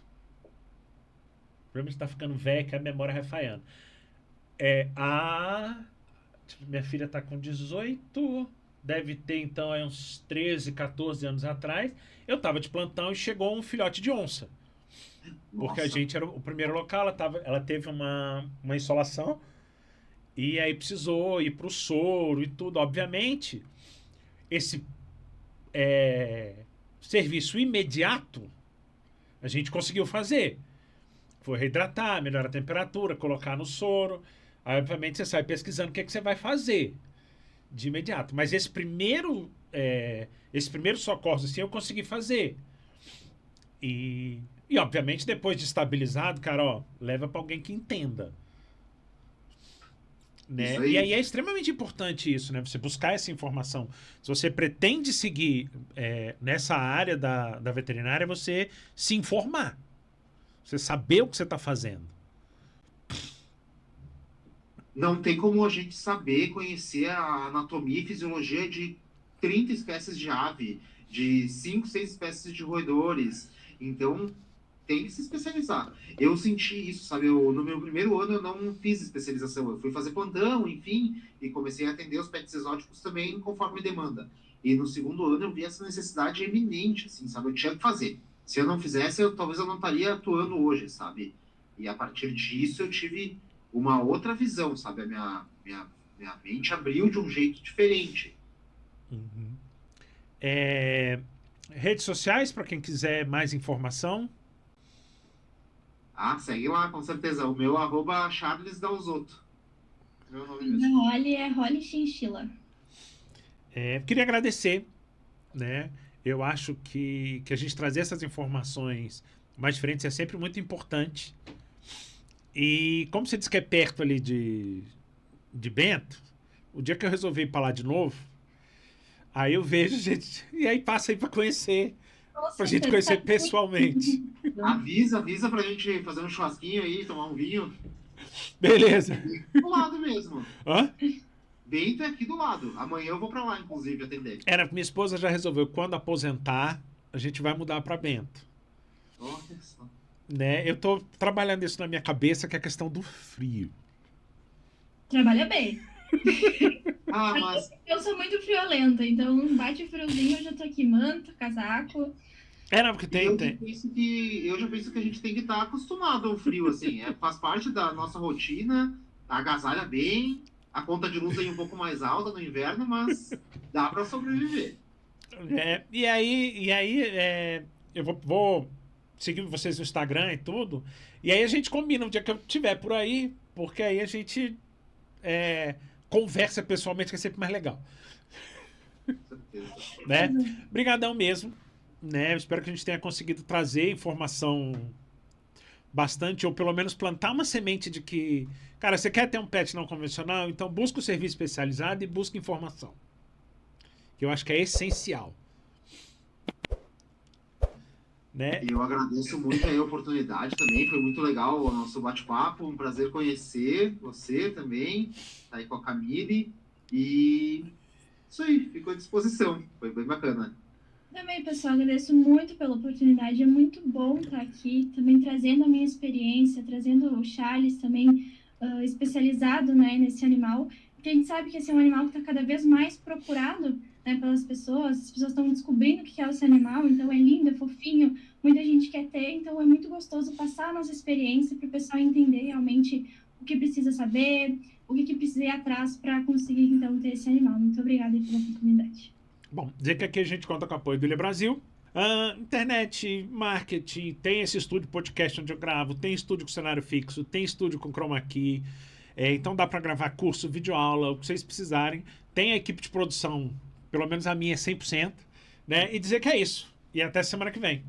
Speaker 1: Provavelmente tá ficando velho, que a memória vai falhando. Minha filha tá com 18, deve ter então aí uns 13, 14 anos atrás. Eu tava de plantão e chegou um filhote de onça. Porque a
Speaker 3: Nossa.
Speaker 1: gente era o primeiro local, ela teve uma insolação e aí precisou ir pro soro e tudo. Obviamente, esse serviço imediato a gente conseguiu fazer. Foi reidratar, melhorar a temperatura, colocar no soro. Aí, obviamente, você sai pesquisando o que você vai fazer de imediato. Mas esse primeiro socorro assim, eu consegui fazer. E, obviamente, depois de estabilizado, cara, ó, leva para alguém que entenda. Né?
Speaker 3: Aí.
Speaker 1: E aí é extremamente importante isso, né? Você buscar essa informação. Se você pretende seguir nessa área da veterinária, você se informar. Você saber o que você está fazendo.
Speaker 3: Não tem como a gente saber, conhecer a anatomia e fisiologia de 30 espécies de ave, de 5, 6 espécies de roedores. Então, tem que se especializar. Eu senti isso, sabe? No meu primeiro ano eu não fiz especialização. Eu fui fazer plantão, enfim, e comecei a atender os pets exóticos também conforme demanda. E no segundo ano eu vi essa necessidade eminente, assim, sabe? Eu tinha que fazer. Se eu não fizesse, talvez eu não estaria atuando hoje, sabe? E a partir disso eu tive uma outra visão, sabe? Minha mente abriu de um jeito diferente.
Speaker 1: Uhum. Redes sociais, para quem quiser mais informação.
Speaker 3: Segue lá, com certeza. O meu @Charles Dalzotto. Meu nome mesmo.
Speaker 2: A Rolly é Rolly Chinchila.
Speaker 1: Queria agradecer, né? Eu acho que a gente trazer essas informações mais diferentes é sempre muito importante. E como você disse que é perto ali de Bento, o dia que eu resolvi ir pra lá de novo, aí eu vejo gente, e aí passa aí pra conhecer, pra gente conhecer pessoalmente.
Speaker 3: Avisa pra gente fazer um churrasquinho aí, tomar um vinho.
Speaker 1: Beleza.
Speaker 3: Do lado mesmo.
Speaker 1: Hã?
Speaker 3: Bento é aqui do lado. Amanhã eu vou pra lá, inclusive, atender.
Speaker 1: Minha esposa já resolveu, quando aposentar, a gente vai mudar pra Bento.
Speaker 3: Olha só.
Speaker 1: Né? Eu tô trabalhando isso na minha cabeça, que é a questão do frio.
Speaker 2: Trabalha bem.
Speaker 3: Mas
Speaker 2: Eu sou muito friolenta, então bate friozinho, eu já tô aqui, manta, casaco.
Speaker 1: Não, porque tem.
Speaker 3: Eu já penso que a gente tem que estar acostumado ao frio, assim. Faz parte da nossa rotina, agasalha bem, a conta de luz vem um pouco mais alta no inverno, mas dá pra sobreviver.
Speaker 1: E aí eu vou seguir vocês no Instagram e tudo. E aí a gente combina um dia que eu estiver por aí, porque aí a gente conversa pessoalmente, que é sempre mais legal.
Speaker 3: Com certeza.
Speaker 1: Né? Obrigadão mesmo. Né? Espero que a gente tenha conseguido trazer informação bastante, ou pelo menos plantar uma semente de que, cara, você quer ter um pet não convencional, então busca o serviço especializado e busca informação. Que eu acho que é essencial. Né?
Speaker 3: E eu agradeço muito a oportunidade também, foi muito legal o nosso bate-papo, um prazer conhecer você também, tá aí com a Camille, e isso aí, ficou à disposição, foi bem bacana.
Speaker 2: Também, pessoal, agradeço muito pela oportunidade, é muito bom estar aqui, também trazendo a minha experiência, trazendo o Charles também especializado, né, nesse animal, porque a gente sabe que esse é um animal que está cada vez mais procurado, né, pelas pessoas, as pessoas estão descobrindo o que é esse animal, então é lindo, é fofinho, muita gente quer ter, então é muito gostoso passar a nossa experiência para o pessoal entender realmente o que precisa saber, o que precisa ir atrás para conseguir, então, ter esse animal. Muito obrigada pela oportunidade.
Speaker 1: Bom, dizer que aqui a gente conta com o apoio do Ilha Brasil. Internet, marketing, tem esse estúdio podcast onde eu gravo, tem estúdio com cenário fixo, tem estúdio com chroma key. Então dá para gravar curso, videoaula, o que vocês precisarem. Tem a equipe de produção, pelo menos a minha é 100%, né? E dizer que é isso. E até semana que vem.